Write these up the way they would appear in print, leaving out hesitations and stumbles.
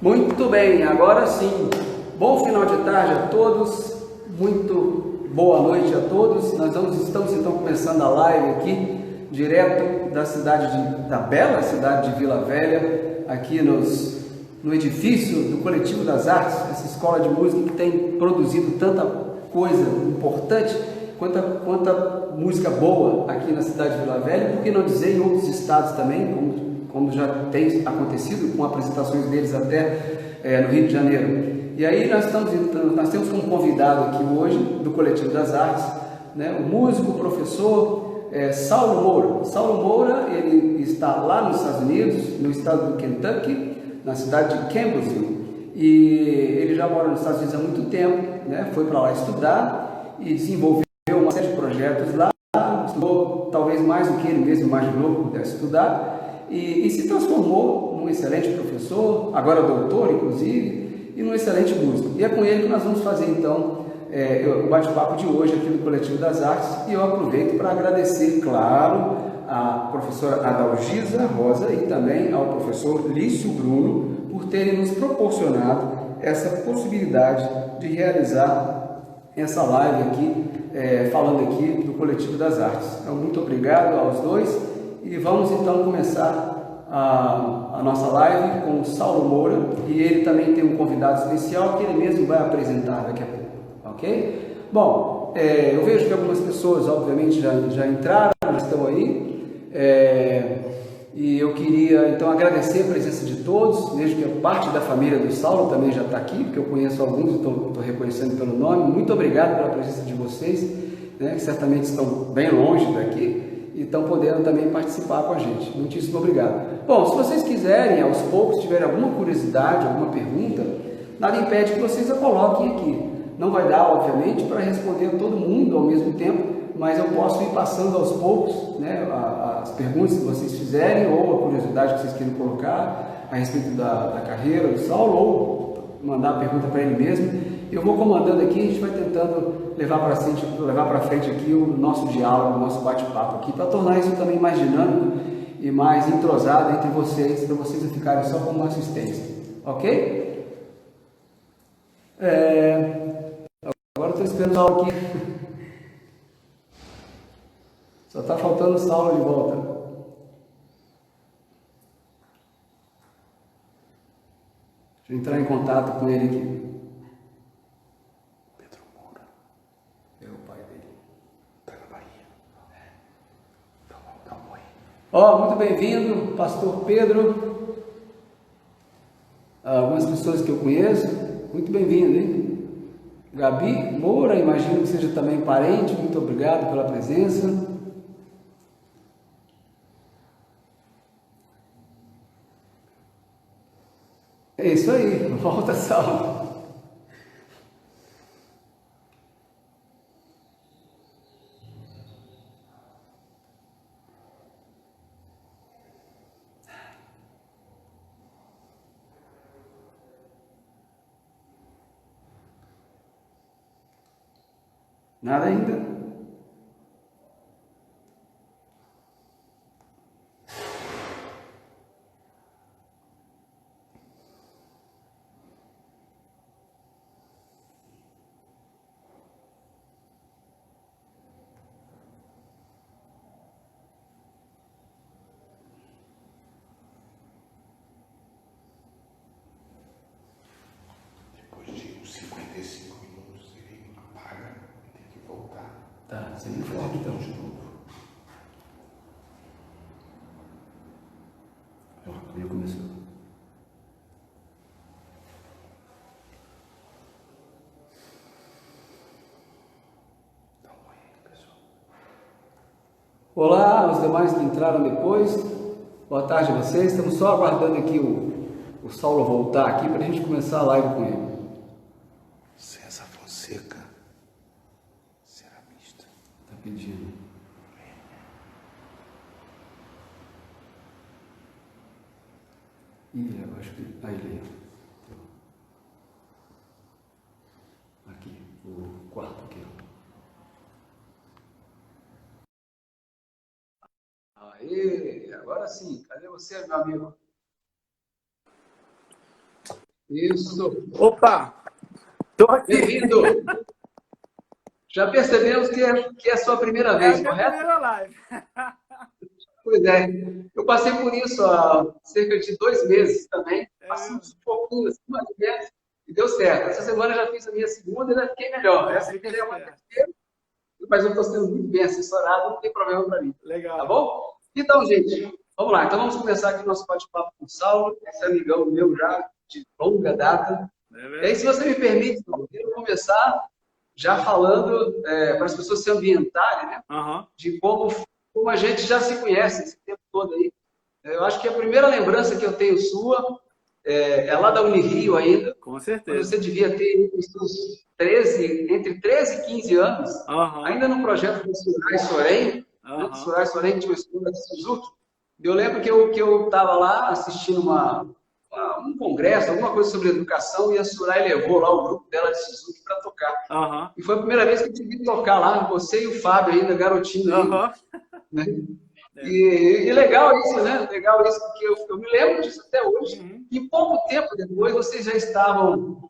Muito bem, agora sim. Bom final de tarde a todos, muito boa noite a todos. Estamos então começando a live aqui, direto da bela cidade de Vila Velha, aqui no edifício do Coletivo das Artes, essa escola de música que tem produzido tanta coisa importante, quanta música boa aqui na cidade de Vila Velha, por que não dizer em outros estados também, como já tem acontecido com apresentações deles até no Rio de Janeiro. E aí nós temos como convidado aqui hoje, do Coletivo das Artes, né, o músico, o professor Saulo Moura. Saulo Moura, ele está lá nos Estados Unidos, no estado do Kentucky, na cidade de Campbellsville, e ele já mora nos Estados Unidos há muito tempo, né, foi para lá estudar e desenvolveu uma série de projetos lá, estudou talvez mais do que ele mesmo imaginou que pudesse estudar, e se transformou num excelente professor, agora doutor inclusive, e num excelente músico. E é com ele que nós vamos fazer então o bate-papo de hoje aqui do Coletivo das Artes, e eu aproveito para agradecer, claro, à professora Adalgisa Rosa e também ao professor Lício Bruno por terem nos proporcionado essa possibilidade de realizar essa live aqui, falando aqui do Coletivo das Artes. Então, muito obrigado aos dois. E vamos então começar a nossa live com o Saulo Moura, e ele também tem um convidado especial que ele mesmo vai apresentar daqui a pouco, ok? Bom, eu vejo que algumas pessoas obviamente já entraram, já estão aí, e eu queria então agradecer a presença de todos. Vejo que a parte da família do Saulo também já está aqui, porque eu conheço alguns e estou reconhecendo pelo nome. Muito obrigado pela presença de vocês, né, que certamente estão bem longe daqui e estão podendo também participar com a gente. Muitíssimo obrigado. Bom, se vocês quiserem, aos poucos, tiverem alguma curiosidade, alguma pergunta, nada impede que vocês a coloquem aqui. Não vai dar, obviamente, para responder a todo mundo ao mesmo tempo, mas eu posso ir passando aos poucos, né, as perguntas que vocês fizerem, ou a curiosidade que vocês queiram colocar a respeito da carreira do Saulo, ou mandar a pergunta para ele mesmo. Eu vou comandando aqui, a gente vai tentando levar para frente aqui o nosso diálogo, o nosso bate-papo aqui, para tornar isso também mais dinâmico e mais entrosado entre vocês, para vocês não ficarem só como assistência, ok? Agora estou esperando o Saulo aqui. Só está faltando o Saulo de volta. Deixa eu entrar em contato com ele aqui. Muito bem-vindo, pastor Pedro. Algumas pessoas que eu conheço, muito bem-vindo, hein? Gabi Moura, imagino que seja também parente, muito obrigado pela presença. É isso aí, volta Saulo. Nada ainda? Tá, você me informa então. Já começou. Olá aos demais que entraram depois. Boa tarde a vocês. Estamos só aguardando aqui o Saulo voltar aqui para a gente começar a live com ele. César Fonseca, ceramista. Tá pedindo. Eu acho que... ele... Aqui, o quarto aqui. Aê, agora sim. Cadê você, meu amigo? Isso. Opa, tô aqui. Bem-vindo. Já percebemos que é a sua primeira É a vez, minha correto? primeira live. Pois é. Eu passei por isso há cerca de 2 meses também. É mesmo? Passamos um pouquinho, assim, mais ou menos, e deu certo. Essa semana eu já fiz a minha segunda e já fiquei melhor. Já Essa fica aqui já é uma esperto. terceira, mas eu estou sendo muito bem assessorado, não tem problema para mim. Tá Legal. bom? Então, gente, vamos lá. Então, vamos começar aqui o nosso bate-papo com o Saulo, esse amigão meu já de longa data. É E aí, se verdade. você me permite, Saulo, eu quero começar já falando para as pessoas se ambientarem, né? Aham, De como a gente já se conhece esse tempo todo aí. Eu acho que a primeira lembrança que eu tenho sua é lá da Unirio ainda, com quando certeza. você devia ter os seus 13, entre 13 e 15 anos, Aham, ainda no projeto do Surai Soren, né? aham, Surai Soren tinha uma escola de Suzuki. Eu lembro que eu estava lá assistindo um congresso, alguma coisa sobre educação, e a Surai levou lá o grupo dela de Suzuki para tocar. aham, E foi a primeira vez que eu tive que tocar lá, você e o Fábio ainda, garotinho ainda, aham. né? É. E legal isso, né? Legal isso, porque eu me lembro disso até hoje. Uhum. E pouco tempo depois, vocês já estavam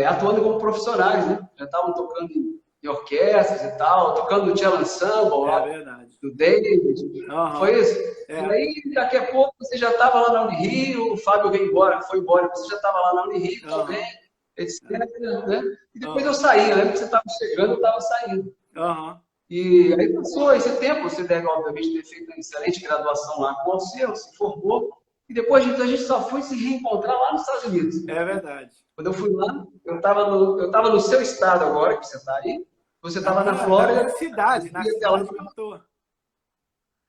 atuando como profissionais, né? Já estavam tocando em orquestras e tal, tocando no Cello Ensemble É lá verdade. do David. Aham. Foi isso? E É. aí, daqui a pouco, você já estava lá na Unirio, o Fábio veio embora, foi embora, você já estava lá na Unirio também, Aham. etc. Né? E depois eu Aham. saí, eu lembro que você estava chegando, eu estava saindo. Aham. E aí passou esse tempo, você deve, obviamente, ter feito uma excelente graduação lá com o Alceu, se formou, e depois a gente só foi se reencontrar lá nos Estados Unidos. É verdade. Quando eu fui lá, eu estava no seu estado agora, que você está aí, você estava na Na Flórida, minha cidade, na desci até lá. cidade que eu tô.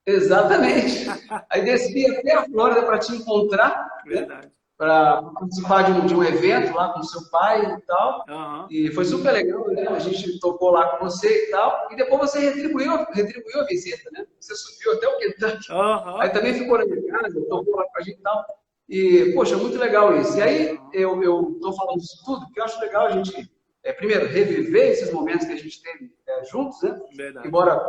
Exatamente. Aí desci até a Flórida para te encontrar, né? Verdade. Para participar de um evento lá com seu pai e tal. Aham. E foi super legal, né? A gente tocou lá com você e tal. E depois você retribuiu a visita, né? Você subiu até o Kentucky. Aí Aham. também ficou na minha casa, tocou lá com a gente e tal. E, poxa, muito legal isso. E aí, Aham. eu estou falando isso tudo, porque eu acho legal a gente, primeiro, reviver esses momentos que a gente teve juntos, né? Verdade. Embora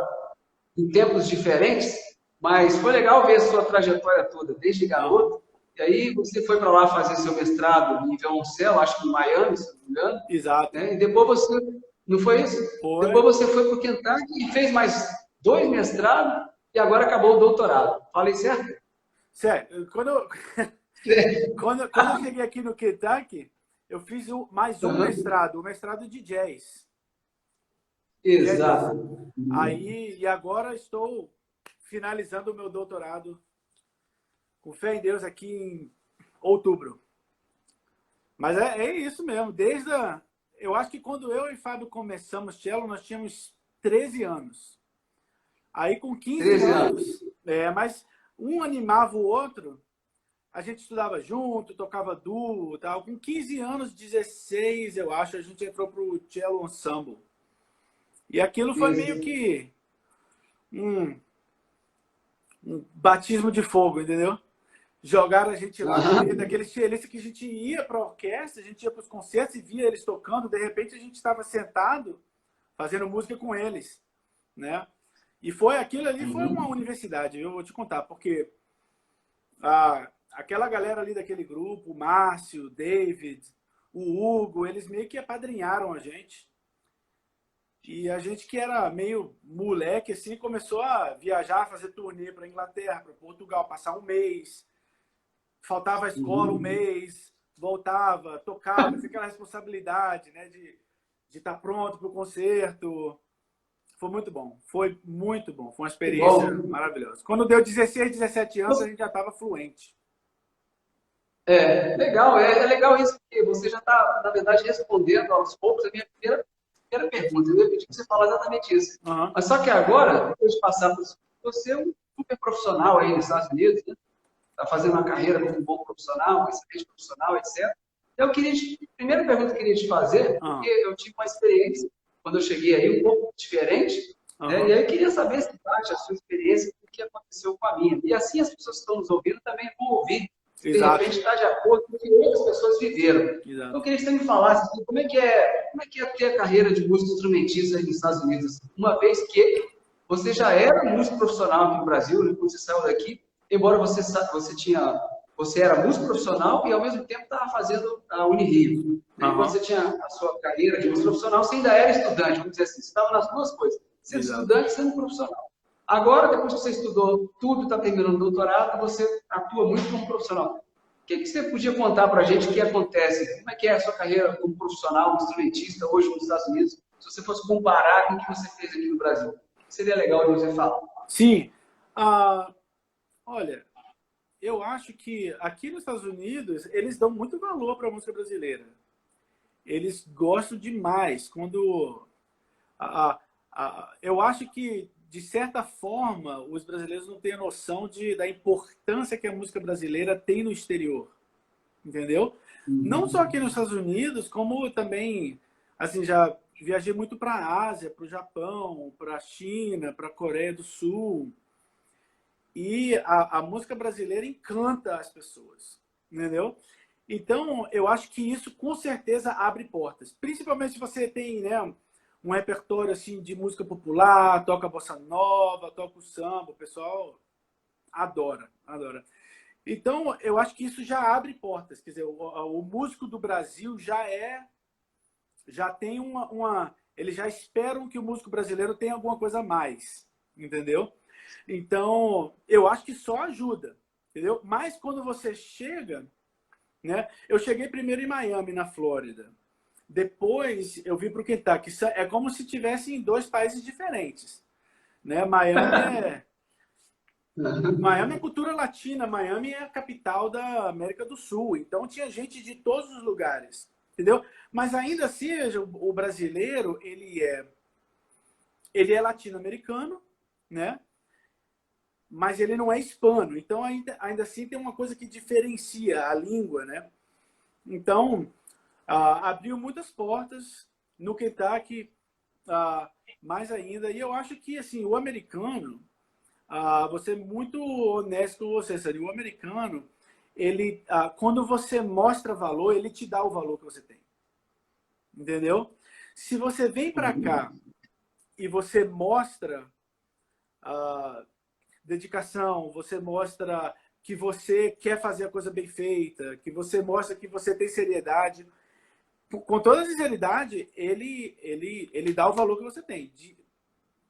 em tempos diferentes, mas foi legal ver a sua trajetória toda, desde Aham. garoto. E aí você foi para lá fazer seu mestrado em violoncelo, acho que em Miami, se não me engano, Exato. né? E depois você, não foi isso? Foi. Depois você foi para o Kentucky e fez mais 2 mestrados e agora acabou o doutorado. Falei certo? Sério, quando eu cheguei aqui no Kentucky, eu fiz mais um Uhum. mestrado, o mestrado de jazz. Jazz. Exato. Aí, e agora estou finalizando o meu doutorado, com fé em Deus, aqui em outubro. Mas é isso mesmo. Eu acho que quando eu e Fábio começamos cello, nós tínhamos 13 anos. Aí com 15 13 anos, mas um animava o outro, a gente estudava junto, tocava duo, tal. Com 15 anos, 16, eu acho, a gente entrou pro Cello Ensemble. E aquilo foi meio Isso. que um batismo de fogo, entendeu? Jogaram a gente lá no meio daqueles xerices que a gente ia para a orquestra, a gente ia para os concertos e via eles tocando, de repente a gente estava sentado fazendo música com eles, né? E aquilo ali foi uma universidade, eu vou te contar, porque aquela galera ali daquele grupo, o Márcio, o David, o Hugo, eles meio que apadrinharam a gente. E a gente que era meio moleque, assim, começou a viajar, fazer turnê para Inglaterra, para Portugal, passar um mês. Faltava a escola um mês, voltava, tocava, tinha aquela responsabilidade, né, de estar pronto para o concerto. Foi muito bom, foi muito bom. Foi uma experiência maravilhosa. Quando deu 16, 17 anos, a gente já estava fluente. Legal, é legal isso, porque você já está, na verdade, respondendo aos poucos a minha primeira pergunta. Eu ia pedir que você falasse exatamente isso. Uhum. Mas só que agora, depois de passar por isso, você é um super profissional aí nos Estados Unidos, né? Está fazendo uma carreira como um bom profissional, um excelente profissional, etc. Eu queria primeira pergunta que eu queria te fazer, porque eu tive uma experiência, quando eu cheguei aí, um pouco diferente, né? E aí eu queria saber se bate a sua experiência com o que aconteceu com a minha. E assim as pessoas que estão nos ouvindo também vão ouvir, se de repente está de acordo com o que outras pessoas viveram. Exato. Então eu queria que você me falasse assim, como é que é ter a carreira de músico instrumentista aí nos Estados Unidos, uma vez que você já era músico profissional aqui no Brasil, né, quando você saiu daqui, embora você tinha você era músico profissional e ao mesmo tempo estava fazendo a Unirio. Enquanto você tinha a sua carreira de músico profissional, você ainda era estudante, vamos dizer assim, você estava nas duas coisas, sendo estudante e sendo profissional. Agora, depois que você estudou tudo, está terminando o doutorado, você atua muito como profissional. O que você podia contar para a gente o que acontece? Como é que é a sua carreira como profissional, instrumentista, hoje nos Estados Unidos? Se você fosse comparar com o que você fez aqui no Brasil, seria legal de você falar. Sim. Olha, eu acho que aqui nos Estados Unidos, eles dão muito valor para a música brasileira. Eles gostam demais. Eu acho que, de certa forma, os brasileiros não têm a noção da importância que a música brasileira tem no exterior. Entendeu? Não só aqui nos Estados Unidos, como também, assim, já viajei muito para a Ásia, para o Japão, para a China, para a Coreia do Sul. E a música brasileira encanta as pessoas, entendeu? Então, eu acho que isso com certeza abre portas. Principalmente se você tem, né, um repertório assim, de música popular, toca bossa nova, toca o samba, o pessoal adora, adora. Então, eu acho que isso já abre portas. Quer dizer, o músico do Brasil já tem eles já esperam que o músico brasileiro tenha alguma coisa a mais, entendeu? Então, eu acho que só ajuda, entendeu? Mas quando você chega, né? Eu cheguei primeiro em Miami, na Flórida. Depois eu vim para o Kentucky. É como se tivesse em dois países diferentes, né? Miami é cultura latina, Miami é a capital da América do Sul. Então tinha gente de todos os lugares, entendeu? Mas ainda assim, o brasileiro, ele é latino-americano, né? Mas ele não é hispano. Então, ainda assim, tem uma coisa que diferencia a língua, né? Então, abriu muitas portas no Kentucky, mais ainda. E eu acho que, assim, o americano, vou ser muito honesto com você, Sani, o americano, ele, quando você mostra valor, ele te dá o valor que você tem. Entendeu? Se você vem para cá e você mostra dedicação, você mostra que você quer fazer a coisa bem feita, que você mostra que você tem seriedade. Com toda a sinceridade, ele dá o valor que você tem.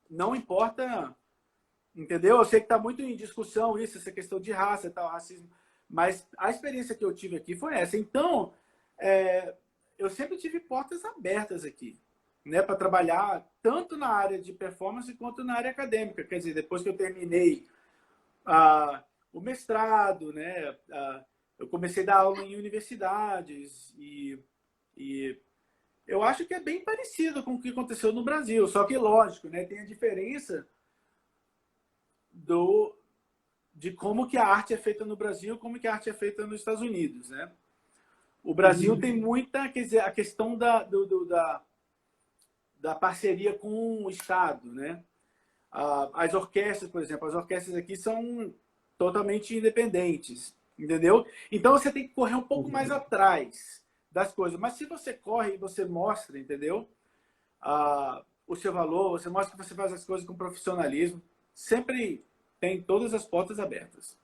Não importa, entendeu? Eu sei que está muito em discussão isso, essa questão de raça e tal, racismo, mas a experiência que eu tive aqui foi essa. Então, eu sempre tive portas abertas aqui, né, para trabalhar tanto na área de performance quanto na área acadêmica. Quer dizer, depois que eu terminei o mestrado, né, eu comecei a dar aula em universidades e eu acho que é bem parecido com o que aconteceu no Brasil, só que, lógico, né, tem a diferença de como que a arte é feita no Brasil e como que a arte é feita nos Estados Unidos, né? O Brasil tem muita, quer dizer, a questão da parceria com o Estado, né? As orquestras, por exemplo, as orquestras aqui são totalmente independentes, entendeu? Então você tem que correr um pouco mais atrás das coisas. Mas se você corre e você mostra, entendeu? O seu valor, você mostra que você faz as coisas com profissionalismo, sempre tem todas as portas abertas.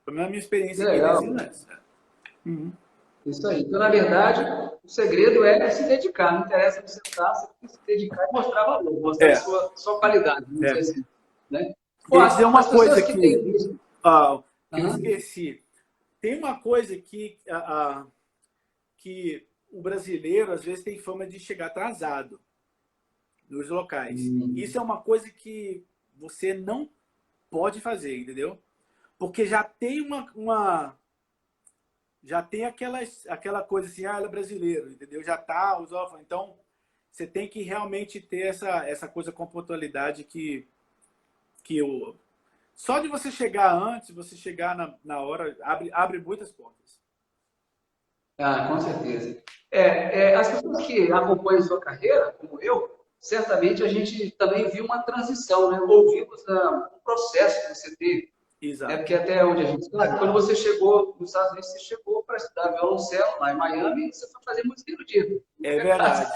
Pelo menos a minha experiência aqui tem sido essa. Isso aí. Então, na verdade, o segredo é se dedicar. Não interessa você estar, você tem que se dedicar e mostrar valor, mostrar a sua qualidade. Vamos dizer assim, né? Vou dizer uma coisa que eu esqueci. Tem uma coisa que o brasileiro, às vezes, tem fama de chegar atrasado nos locais. Isso é uma coisa que você não pode fazer, entendeu? Porque já tem já tem aquela coisa assim, ela é brasileiro, entendeu? Já tá, os órfãos. Então, você tem que realmente ter essa coisa com pontualidade só de você chegar antes, você chegar na hora, abre muitas portas. Com certeza. As pessoas que acompanham a sua carreira, como eu, certamente a gente também viu uma transição, né? Ouvimos o processo que você teve. Exato. Porque até onde a gente sabe, quando você chegou nos Estados Unidos, você chegou para estudar violoncelo lá em Miami e você foi fazer música erudita. É verdade.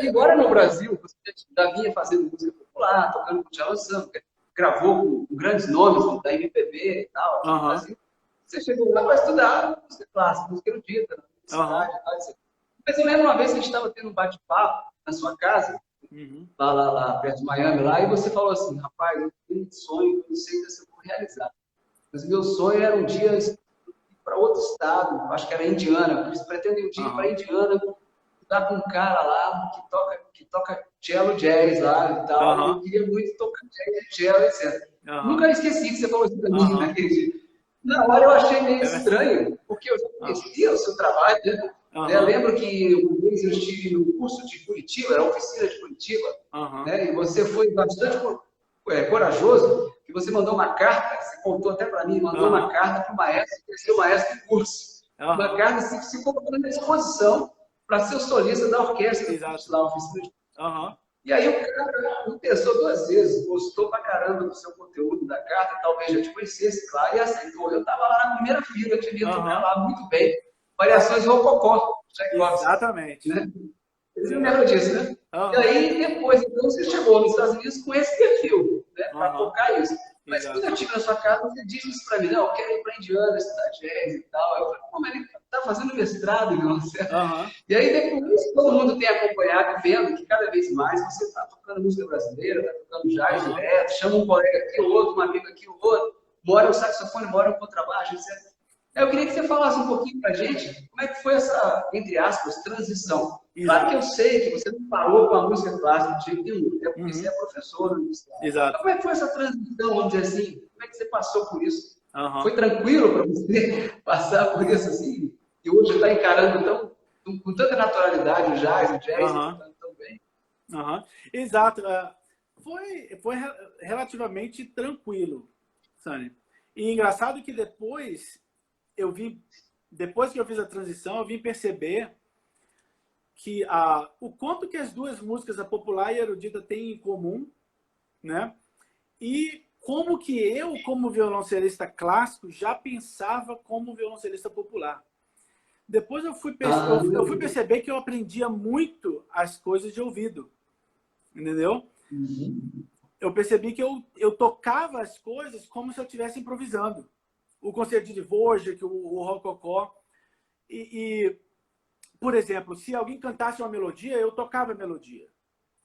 Agora no Brasil, você já vinha fazendo música popular, tocando com Tchalão Samba, gravou com grandes nomes da MPB e tal. Assim, você chegou lá para estudar música clássica, música erudita, na universidade e tal, etc. Mas eu lembro uma vez que a gente estava tendo um bate-papo na sua casa, lá perto de Miami, lá, e você falou assim, rapaz, eu tenho um sonho, eu não sei se eu vou realizar. Mas meu sonho era um dia para outro estado, acho que era Indiana, eles pretendem um dia ir para Indiana, estudar com um cara lá que toca cello jazz lá e tal, e eu queria muito tocar jazz, cello, etc. Nunca esqueci que você falou isso para mim naquele dia. Na hora eu achei meio estranho, porque eu já conhecia o seu trabalho, né? Eu lembro que uma vez eu estive no curso de Curitiba, era a oficina de Curitiba, né? E você foi bastante corajoso, que você mandou uma carta, você contou até para mim, mandou uma carta para o maestro, que é o maestro do curso. Uma carta se colocando à disposição para ser o solista da orquestra, lá, a oficina de E aí o cara não pensou duas vezes, gostou pra caramba do seu conteúdo, da carta, talvez já te conhecesse, claro, e aceitou. Eu estava lá na primeira fila, eu te vi tocar lá muito bem. Variações rococó, Exatamente. Né? Você não lembra disso, né? E aí, depois, então, você chegou nos Estados Unidos com esse perfil, né? Para tocar isso. Mas quando eu estive na sua casa, você disse isso para mim, não, eu quero ir para Indiana, estudar jazz e tal. Eu falei, pô, mas ele está fazendo mestrado, irmão. E aí, depois, todo mundo tem acompanhado, vendo que cada vez mais você está tocando música brasileira, está tocando jazz direto, chama um colega aqui, outro, um amigo aqui, outro, bora o saxofone, bora o contrabaixo, etc. Eu queria que você falasse um pouquinho para a gente como é que foi essa, entre aspas, transição. Claro que eu sei que você não parou com a música clássica de jeito nenhum, até porque você é professor. Exato. Como é que foi essa transição, vamos dizer assim? Como é que você passou por isso? Foi tranquilo para você passar por isso assim? E hoje está encarando com tanta naturalidade o jazz, tão bem. Exato. Foi relativamente tranquilo, Sani. E engraçado que depois que eu fiz a transição, eu vim perceber que o quanto que as duas músicas, a popular e a erudita, têm em comum, né? E como que eu, como violoncelista clássico, já pensava como violoncelista popular. Depois eu fui perceber que eu aprendia muito as coisas de ouvido, entendeu? Eu percebi que eu tocava as coisas como se eu estivesse improvisando. O concerto de Dvorak, o rococó. Por exemplo, se alguém cantasse uma melodia, eu tocava a melodia,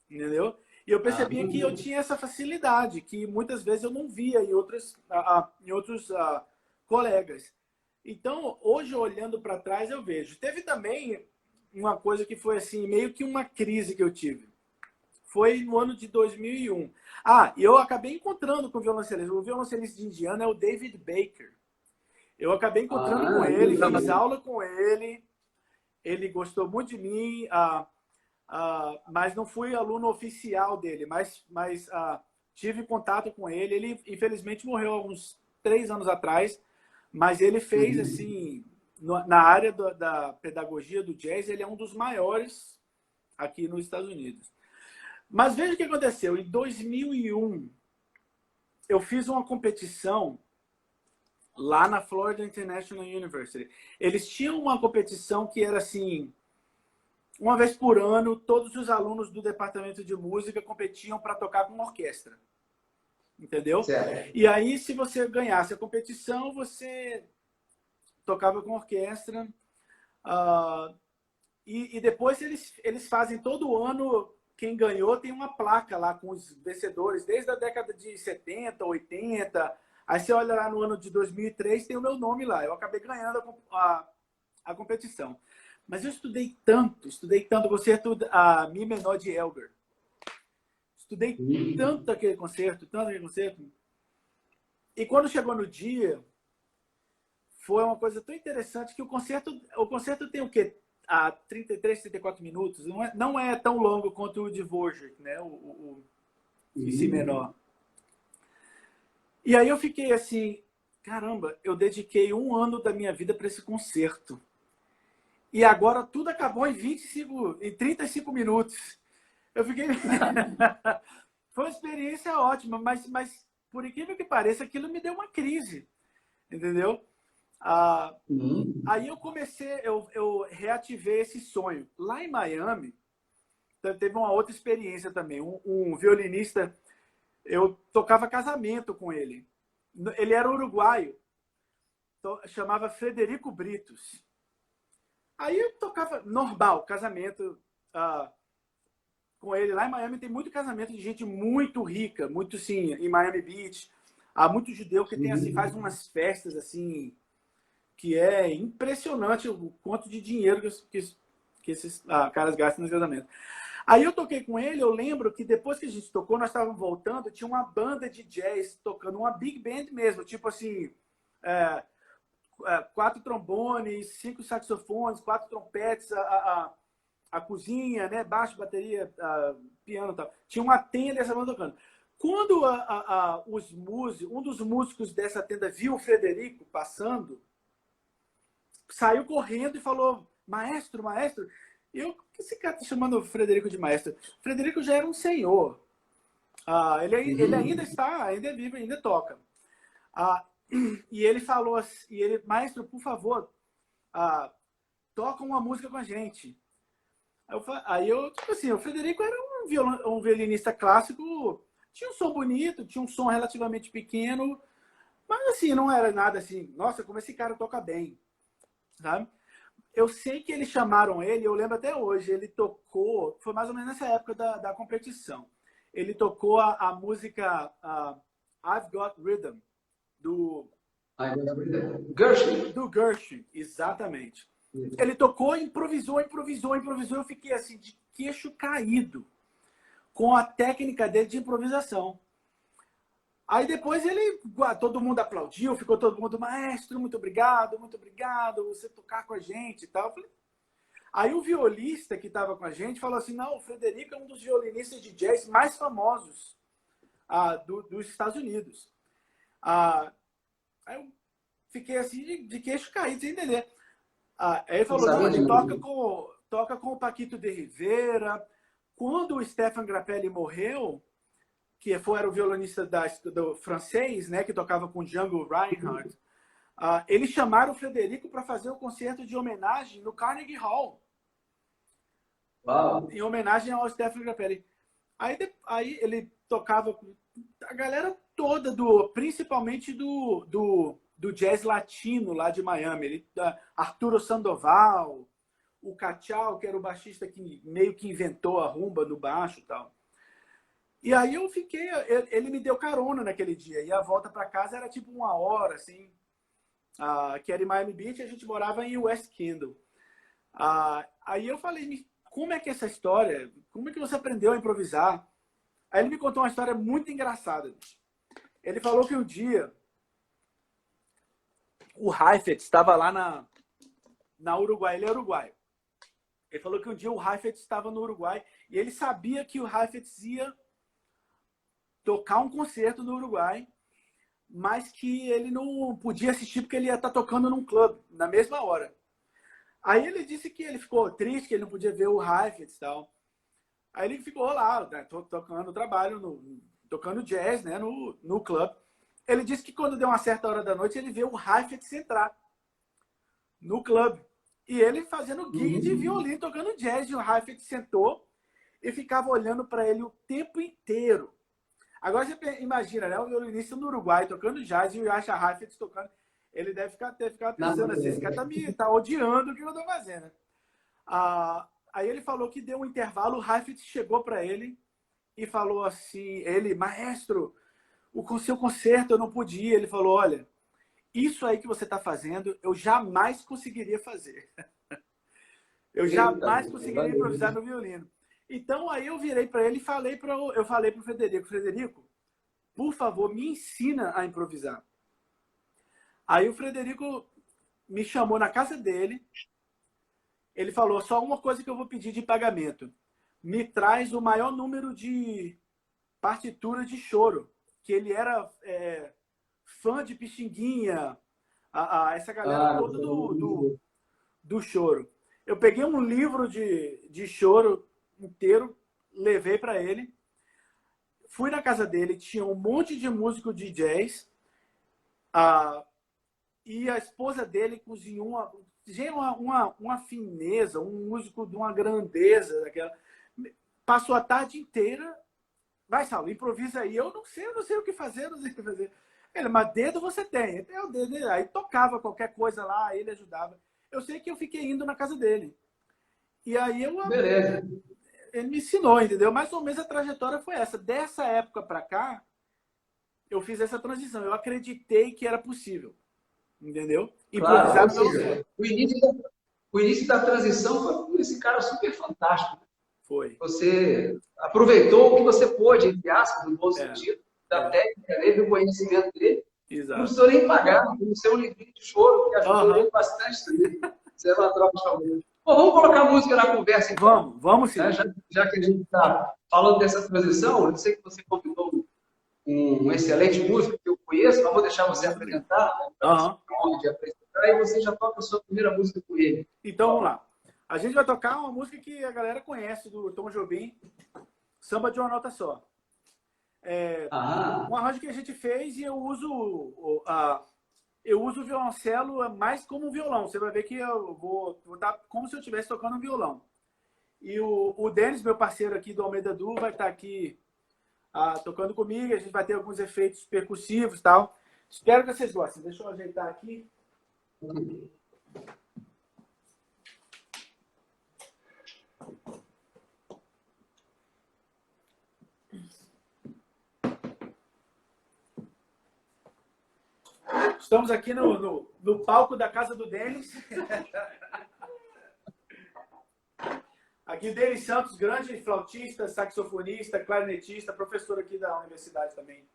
entendeu? E eu percebia que eu tinha essa facilidade, que muitas vezes eu não via em outros colegas. Então, hoje, olhando para trás, eu vejo. Teve também uma coisa que foi assim, meio que uma crise que eu tive. Foi no ano de 2001. E eu acabei encontrando com o violoncelista. O violoncelista de Indiana é o David Baker. Eu acabei encontrando com ele, fiz aula com ele. Ele gostou muito de mim, mas não fui aluno oficial dele, mas tive contato com ele. Ele, infelizmente, morreu há uns 3 anos atrás, mas ele fez, assim, na área da pedagogia do jazz, ele é um dos maiores aqui nos Estados Unidos. Mas veja o que aconteceu. Em 2001, eu fiz uma competição lá na Florida International University. Eles tinham uma competição que era assim, uma vez por ano, todos os alunos do departamento de música competiam para tocar com uma orquestra. Entendeu? Certo. E aí, se você ganhasse a competição, você tocava com orquestra. E depois eles fazem todo ano, quem ganhou tem uma placa lá com os vencedores, desde a década de 70, 80. Aí você olha lá no ano de 2003, tem o meu nome lá. Eu acabei ganhando a competição. Mas eu estudei tanto o concerto Mi menor de Elgar. Estudei tanto aquele concerto. E quando chegou no dia, foi uma coisa tão interessante que o concerto tem o quê? 33, 34 minutos. Não é tão longo quanto o de Dvorak, né? O Si menor. E aí eu fiquei assim, caramba, eu dediquei 1 ano da minha vida para esse concerto. E agora tudo acabou em 35 minutos. Eu fiquei... Foi uma experiência ótima, mas por incrível que pareça, aquilo me deu uma crise, entendeu? Aí eu reativei esse sonho. Lá em Miami, teve uma outra experiência também. Um violinista... Eu tocava casamento com ele. Ele era uruguaio. chamava Frederico Britos. Aí eu tocava normal, casamento com ele. Lá em Miami tem muito casamento de gente muito rica, muito sim, em Miami Beach. Há muito judeu que tem assim, faz umas festas assim, que é impressionante o quanto de dinheiro que esses caras gastam no casamento. Aí eu toquei com ele, eu lembro que depois que a gente tocou, nós estávamos voltando, tinha uma banda de jazz tocando, uma big band mesmo, tipo assim, 4 trombones, 5 saxofones, 4 trompetes, a cozinha, né, baixo, bateria, piano e tal. Tinha uma tenda dessa banda tocando. Quando um dos músicos dessa tenda viu o Frederico passando, saiu correndo e falou, maestro, maestro. Eu, por que esse cara está chamando o Frederico de maestro? O Frederico já era um senhor. Ele ainda vive, ainda toca. E ele falou assim, maestro, por favor, toca uma música com a gente. Aí eu tipo assim, o Frederico era um violinista clássico, tinha um som bonito, tinha um som relativamente pequeno, mas assim, não era nada assim, nossa, como esse cara toca bem, sabe? Eu sei que eles chamaram ele, eu lembro até hoje, ele tocou, foi mais ou menos nessa época da competição. Ele tocou a música I've Got Rhythm, do Gershwin, exatamente. Ele tocou, improvisou. Eu fiquei assim, de queixo caído com a técnica dele de improvisação. Aí depois todo mundo aplaudiu, ficou todo mundo, maestro, muito obrigado você tocar com a gente e tal. Aí o violista que estava com a gente falou assim, não, o Frederico é um dos violinistas de jazz mais famosos dos Estados Unidos. Aí eu fiquei assim, de queixo caído, sem entender. Aí ele falou, não, ele toca com o Paquito de Rivera. Quando o Stefan Grappelli morreu, que era o violonista do francês, né, que tocava com Django Reinhardt, eles chamaram o Frederico para fazer um concerto de homenagem no Carnegie Hall. Uau. Em homenagem ao Stefan Grappelli. Aí ele tocava com a galera toda, principalmente do jazz latino lá de Miami. Arturo Sandoval, o Cachao, que era o baixista que meio que inventou a rumba no baixo e tal. E aí eu fiquei, ele me deu carona naquele dia, e a volta para casa era tipo 1 hora, assim, que era em Miami Beach, e a gente morava em West Kendall. Aí eu falei, como é que é essa história? Como é que você aprendeu a improvisar? Aí ele me contou uma história muito engraçada. Ele falou que um dia o Heifetz estava lá na Uruguai, ele é uruguaio. Ele falou que um dia o Heifetz estava no Uruguai e ele sabia que o Heifetz ia tocar um concerto no Uruguai, mas que ele não podia assistir porque ele ia estar tocando num clube na mesma hora. Aí ele disse que ele ficou triste, que ele não podia ver o Heifetz e tal. Aí ele ficou lá, né, tocando trabalho, tocando jazz, né, no clube. Ele disse que quando deu uma certa hora da noite, ele viu o Heifetz entrar no clube. E ele fazendo gig de violino, tocando jazz. E o Heifetz sentou e ficava olhando para ele o tempo inteiro. Agora você imagina, né? O violinista no Uruguai tocando jazz e o Yasha Heifetz tocando. Ele deve ter ficado pensando assim, esse cara tá odiando o que eu tô fazendo. Aí ele falou que deu um intervalo, o Heifetz chegou para ele e falou assim, maestro, o seu concerto eu não podia. Ele falou, olha, isso aí que você está fazendo, eu jamais conseguiria fazer. Eu jamais conseguiria improvisar no violino. Então, aí eu virei para ele e falei para o Frederico, por favor, me ensina a improvisar. Aí o Frederico me chamou na casa dele, ele falou, só uma coisa que eu vou pedir de pagamento, me traz o maior número de partituras de choro, que ele era fã de Pixinguinha, essa galera toda do choro. Eu peguei um livro de choro inteiro, levei para ele, fui na casa dele, tinha um monte de músico de jazz, e a esposa dele cozinhou uma fineza, um músico de uma grandeza daquela. Passou a tarde inteira. Vai, Saulo, improvisa aí. Eu não sei o que fazer, Ele, mas dedo você tem. Até o dedo, aí tocava qualquer coisa lá, ele ajudava. Eu sei que eu fiquei indo na casa dele. E aí Beleza. ele me ensinou, entendeu? Mais ou menos a trajetória foi essa. Dessa época para cá, eu fiz essa transição. Eu acreditei que era possível, entendeu? Claro, Improvisar ou seja, o início da transição foi com esse cara super fantástico. foi. Você aproveitou o que você pôde, entre aspas, no bom sentido, da É. técnica dele, do conhecimento dele. Exato. Não precisou nem pagar, não ser um livrinho de choro, que ajudou Aham. ele bastante também. Isso era uma troca de amor. Bom, vamos colocar música na conversa, então. Vamos sim. Né? Já que a gente está falando dessa transição, eu sei que você convidou um excelente músico que eu conheço, mas vou deixar você apresentar, né, para você Aham. ter honra de apresentar, e você já toca a sua primeira música com ele. Então vamos lá. A gente vai tocar uma música que a galera conhece do Tom Jobim, Samba de uma Nota Só. Um arranjo que a gente fez e eu uso o violoncelo mais como um violão. Você vai ver que eu vou dar como se eu estivesse tocando um violão. E o Denis, meu parceiro aqui do Almeida Du, vai estar aqui tocando comigo. A gente vai ter alguns efeitos percussivos e tal. Espero que vocês gostem. Deixa eu ajeitar aqui. Estamos aqui no palco da casa do Denis. Aqui Denis Santos, grande flautista, saxofonista, clarinetista, professor aqui da universidade também,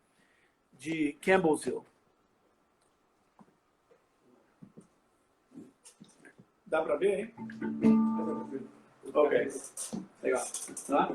de Campbellsville. Dá para ver, hein? Ok. Legal. Tá?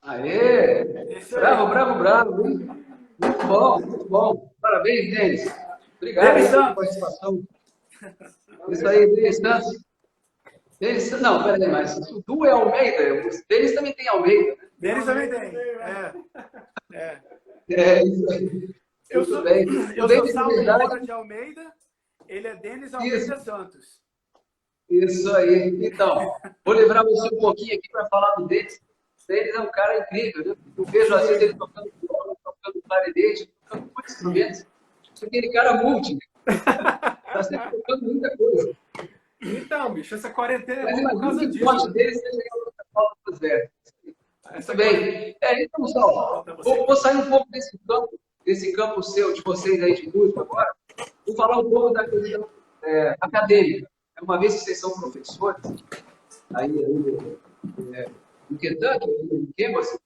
Aê! Isso aí. Bravo, bravo, bravo. Muito bom, muito bom. Parabéns, Denis. Obrigado Denis pela Santos. participação. Isso aí, Denis Santos. Denis, não, peraí, mas o Du é Almeida. O Denis também tem Almeida, né? Denis também tem. É isso aí. Eu Muito sou, bem. eu O sou Denis, na Saulo verdade, Moura de Almeida, ele é Denis Almeida Santos. isso aí. Então, vou lembrar você um pouquinho aqui para falar do Denis. O Denis é um cara incrível, né? Eu vejo às vezes ele tocando violão, tocando clarinete, tocando muitos instrumentos. Aquele cara multi, está sempre tocando muita coisa. Então, bicho, essa quarentena é Mas boa por imagina causa que o disso. forte deles seja a falta dos velhos. Essa Muito bem. Então, pessoal, Falta você. vou sair um pouco desse campo seu, de vocês aí de música agora. Vou falar um pouco da questão acadêmica. Uma vez que vocês são professores, aí no Kentucky, em Kansas,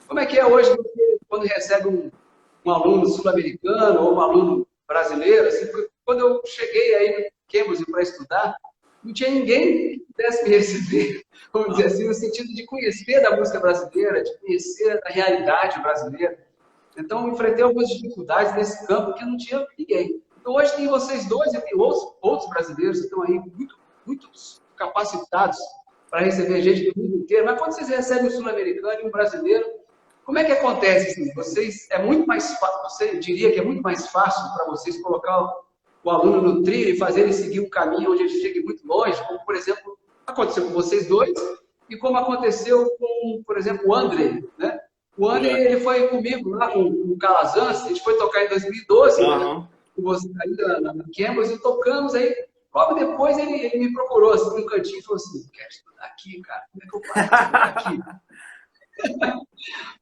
como é que é hoje você, quando recebe um aluno sul-americano ou um aluno brasileiro? Assim, quando eu cheguei aí em Cambridge para estudar, não tinha ninguém que pudesse me receber, vamos dizer assim, no sentido de conhecer da música brasileira, de conhecer a realidade brasileira. Então, eu enfrentei algumas dificuldades nesse campo que não tinha ninguém. Então, hoje tem vocês dois e tem outros brasileiros que estão aí muito capacitados para receber gente do mundo inteiro. Mas quando vocês recebem um sul-americano e um brasileiro, como é que acontece? Assim? É muito mais fácil, você diria que é muito mais fácil para vocês colocar o aluno no trilho e fazer ele seguir um caminho onde ele chegue muito longe, como, por exemplo, aconteceu com vocês dois, e como aconteceu com, por exemplo, o André, né? O André, ele foi comigo lá com o Calazans, a gente foi tocar em 2012, né? Com você aí na Cambridge, e tocamos aí. Logo depois ele me procurou assim, num cantinho e falou assim: quero estudar aqui, cara, como é que eu faço para estudar aqui?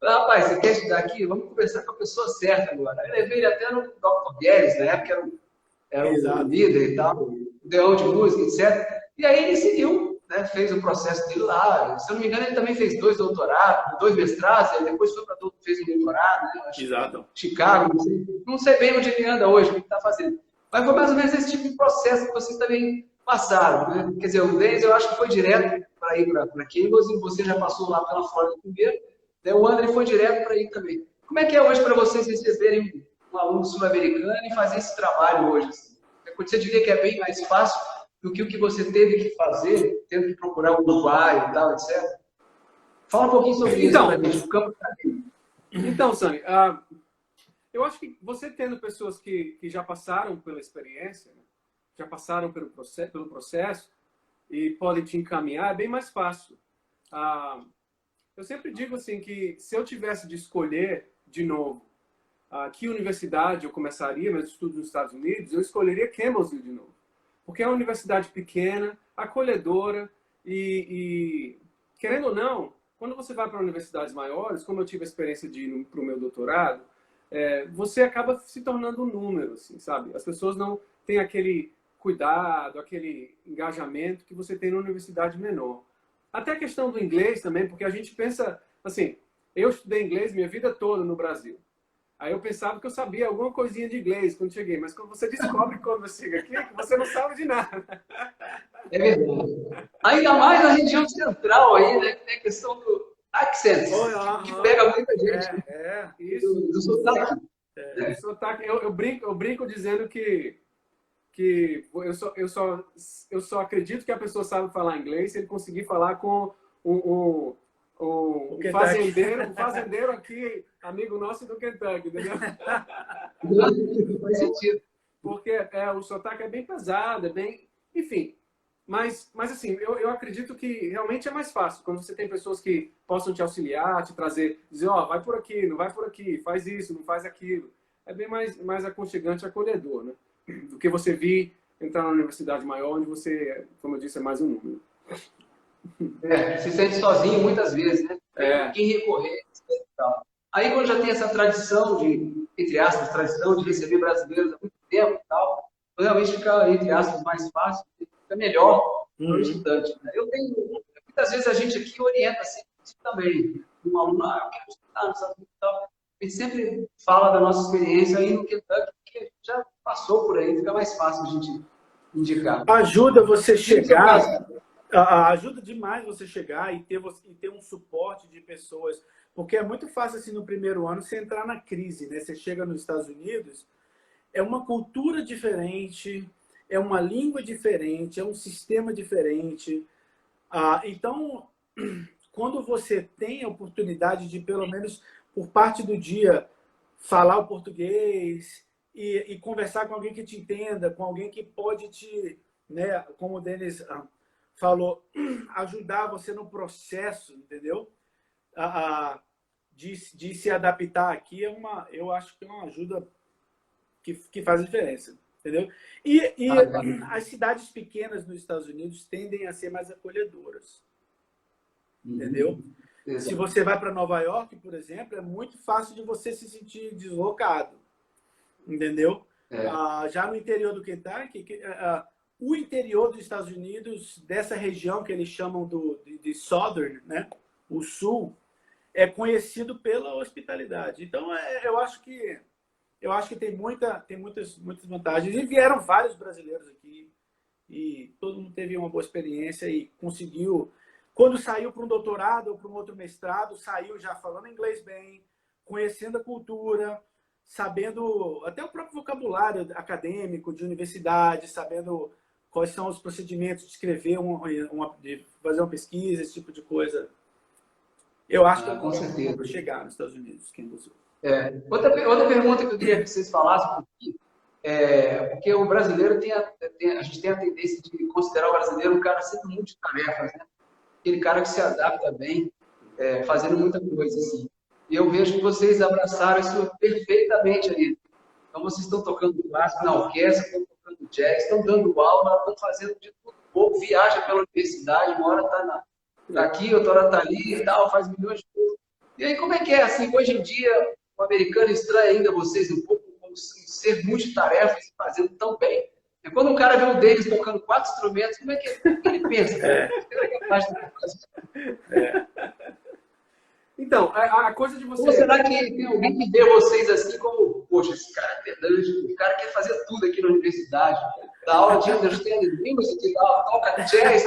Rapaz, você quer estudar aqui? Vamos conversar com a pessoa certa agora. Aí eu levei ele até no Dr. Guedes, na época era um líder e tal, um ideão de música, etc. E aí ele seguiu, né, fez o processo dele lá. Se eu não me engano, ele também fez 2 doutorados, 2 mestrados, aí depois foi para fez um doutorado, né? Exato. Chicago, não sei bem onde ele anda hoje, o que ele está fazendo. Mas foi mais ou menos esse tipo de processo que vocês também passaram, né? Quer dizer, o Denis eu acho que foi direto para ir para Cambridge, e você já passou lá pela Flórida primeiro, né? O André foi direto para ir também. Como é que é hoje para vocês receberem um aluno sul-americano e fazer esse trabalho hoje? Assim? Você diria que é bem mais fácil do que o que você teve que fazer, tendo que procurar o Uruguai e tal, etc. Fala um pouquinho sobre isso para gente, o campo acadêmico. Então, Sami, eu acho que você tendo pessoas que já passaram pela experiência, né? Já passaram pelo processo e podem te encaminhar, é bem mais fácil. Eu sempre digo assim que se eu tivesse de escolher de novo que universidade eu começaria meus estudos nos Estados Unidos, eu escolheria Cambridge de novo. Porque é uma universidade pequena, acolhedora e querendo ou não, quando você vai para universidades maiores, como eu tive a experiência de ir para o meu doutorado, você acaba se tornando um número, assim, sabe? As pessoas não têm aquele cuidado, aquele engajamento que você tem na universidade menor. Até a questão do inglês também, porque a gente pensa, assim, eu estudei inglês minha vida toda no Brasil. Aí eu pensava que eu sabia alguma coisinha de inglês quando cheguei, mas quando você descobre quando você chega aqui, que você não sabe de nada. É verdade. Ainda mais na região central aí, né? Tem a questão do accent, que pega muita gente. Isso. Do sotaque. Do sotaque. Eu brinco dizendo que eu só acredito que a pessoa sabe falar inglês se ele conseguir falar com um fazendeiro aqui, amigo nosso do Kentucky, entendeu? Faz sentido. Porque o sotaque é bem pesado, é bem... Enfim, mas assim, eu acredito que realmente é mais fácil quando você tem pessoas que possam te auxiliar, te trazer, dizer, vai por aqui, não vai por aqui, faz isso, não faz aquilo. É bem mais aconchegante e acolhedor, né? Do que você vir entrar na universidade maior, onde você, como eu disse, é mais um número. Se sente sozinho muitas vezes, né? Quem recorrer e tal. Aí quando já tem essa tradição entre aspas, tradição de receber brasileiros há muito tempo e tal, realmente fica, entre aspas, mais fácil, fica melhor para o estudante. Né? Muitas vezes a gente aqui orienta assim também. Um aluno, eu quero estudar, não sabe e tal. A gente sempre fala da nossa experiência aí no Kentucky, que já passou por aí, fica mais fácil a gente indicar. Ajuda você chegar... Ajuda demais você chegar e ter um suporte de pessoas, porque é muito fácil assim no primeiro ano você entrar na crise, né? Você chega nos Estados Unidos, é uma cultura diferente, é uma língua diferente, é um sistema diferente. Então, quando você tem a oportunidade de pelo menos por parte do dia falar o português e conversar com alguém que te entenda, com alguém que pode te, né? Como o Denis falou, ajudar você no processo, entendeu? De se adaptar aqui eu acho que é uma ajuda que faz diferença. entendeu? E Legal. as cidades pequenas nos Estados Unidos tendem a ser mais acolhedoras, entendeu? Se Exato. você vai para Nova York, por exemplo, é muito fácil de você se sentir deslocado, entendeu? É. Já no interior do Kentucky, o interior dos Estados Unidos, dessa região que eles chamam de Southern, né? O Sul, é conhecido pela hospitalidade. Então, eu acho que tem muitas vantagens. E vieram vários brasileiros aqui e todo mundo teve uma boa experiência e conseguiu. Quando saiu para um doutorado ou para um outro mestrado, saiu já falando inglês bem, conhecendo a cultura, sabendo até o próprio vocabulário acadêmico de universidade, sabendo quais são os procedimentos de escrever, de fazer uma pesquisa, esse tipo de coisa. Eu acho que é um Com lugar muito bom certeza. para chegar nos Estados Unidos, quem usou. Outra pergunta que eu queria que vocês falassem um pouquinho, porque o brasileiro a gente tem a tendência de considerar o brasileiro um cara sempre multitarefas, né? Aquele cara que se adapta bem, fazendo muita coisa, assim. E eu vejo que vocês abraçaram isso perfeitamente ali. Então, vocês estão tocando clássico na orquestra, estão tocando jazz, estão dando aula, estão fazendo de tudo um pouco, viaja pela universidade, uma hora está aqui, outra hora está ali e tal, faz milhões de coisas. E aí, como é que é, assim, hoje em dia, o americano estranha ainda vocês um pouco, como ser multitarefas e fazendo tão bem. E quando um cara vê o Davis tocando 4 instrumentos, como é que ele pensa? Ele é capaz de fazer. Então, a coisa de Ou você... será que tem alguém que vê vocês assim como, poxa, esse cara é pedante, o cara quer fazer tudo aqui na universidade, dá aula de understanding music, toca jazz,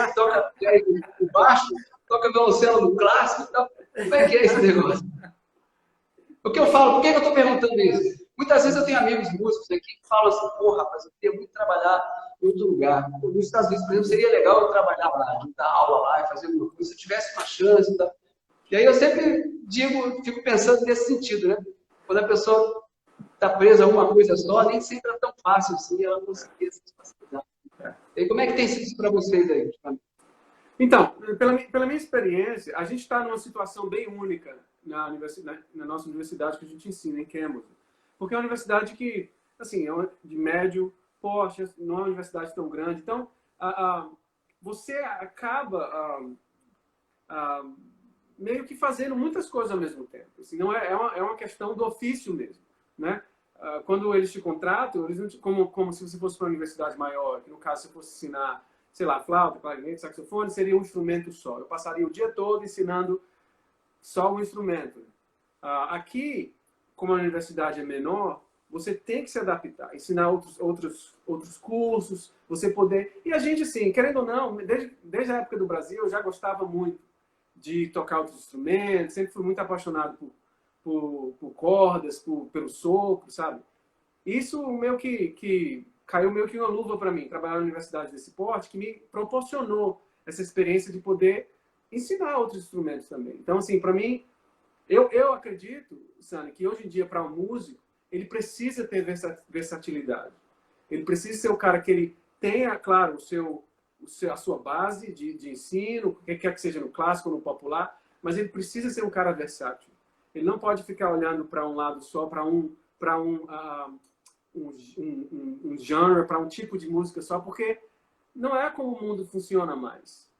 o baixo, toca violoncelo no clássico e tal. Como é que é esse negócio? O que eu falo, por que eu estou perguntando isso? Muitas vezes eu tenho amigos músicos aqui que falam assim, pô, rapaz, eu queria muito trabalhar em outro lugar. Nos Estados Unidos, por exemplo, seria legal eu trabalhar lá, de dar aula lá e fazer alguma coisa, se eu tivesse uma chance e tal. E aí eu sempre fico pensando nesse sentido, né? Quando a pessoa está presa a uma coisa só, nem sempre é tão fácil assim ela conseguir essas facilidades. E como é que tem sido isso para vocês aí? Então, pela minha experiência, a gente está numa situação bem única na nossa universidade que a gente ensina, em Cambridge. Porque é uma universidade que, assim, de médio porte, não é uma universidade tão grande. Então, você acaba meio que fazendo muitas coisas ao mesmo tempo. Assim, não é uma questão do ofício mesmo, né? Quando eles te contratam, eles não como se você fosse para uma universidade maior, que no caso você fosse ensinar, sei lá, flauta, clarinete, saxofone, seria um instrumento só. Eu passaria o dia todo ensinando só um instrumento. Aqui, como a universidade é menor, você tem que se adaptar, ensinar outros cursos, você poder... E a gente, assim, querendo ou não, desde a época do Brasil, eu já gostava muito de tocar outros instrumentos, sempre fui muito apaixonado por cordas, pelo sopro, sabe? Isso meio que caiu meio que uma luva para mim, trabalhar na universidade desse porte, que me proporcionou essa experiência de poder ensinar outros instrumentos também. Então, assim, para mim, eu acredito, Sani, que hoje em dia, para um músico, ele precisa ter versatilidade. Ele precisa ser o cara que ele tenha, claro, a sua base de ensino, quer que seja no clássico ou no popular, mas ele precisa ser um cara versátil. Ele não pode ficar olhando para um lado só, para um genre, para um tipo de música só, porque não é como o mundo funciona mais.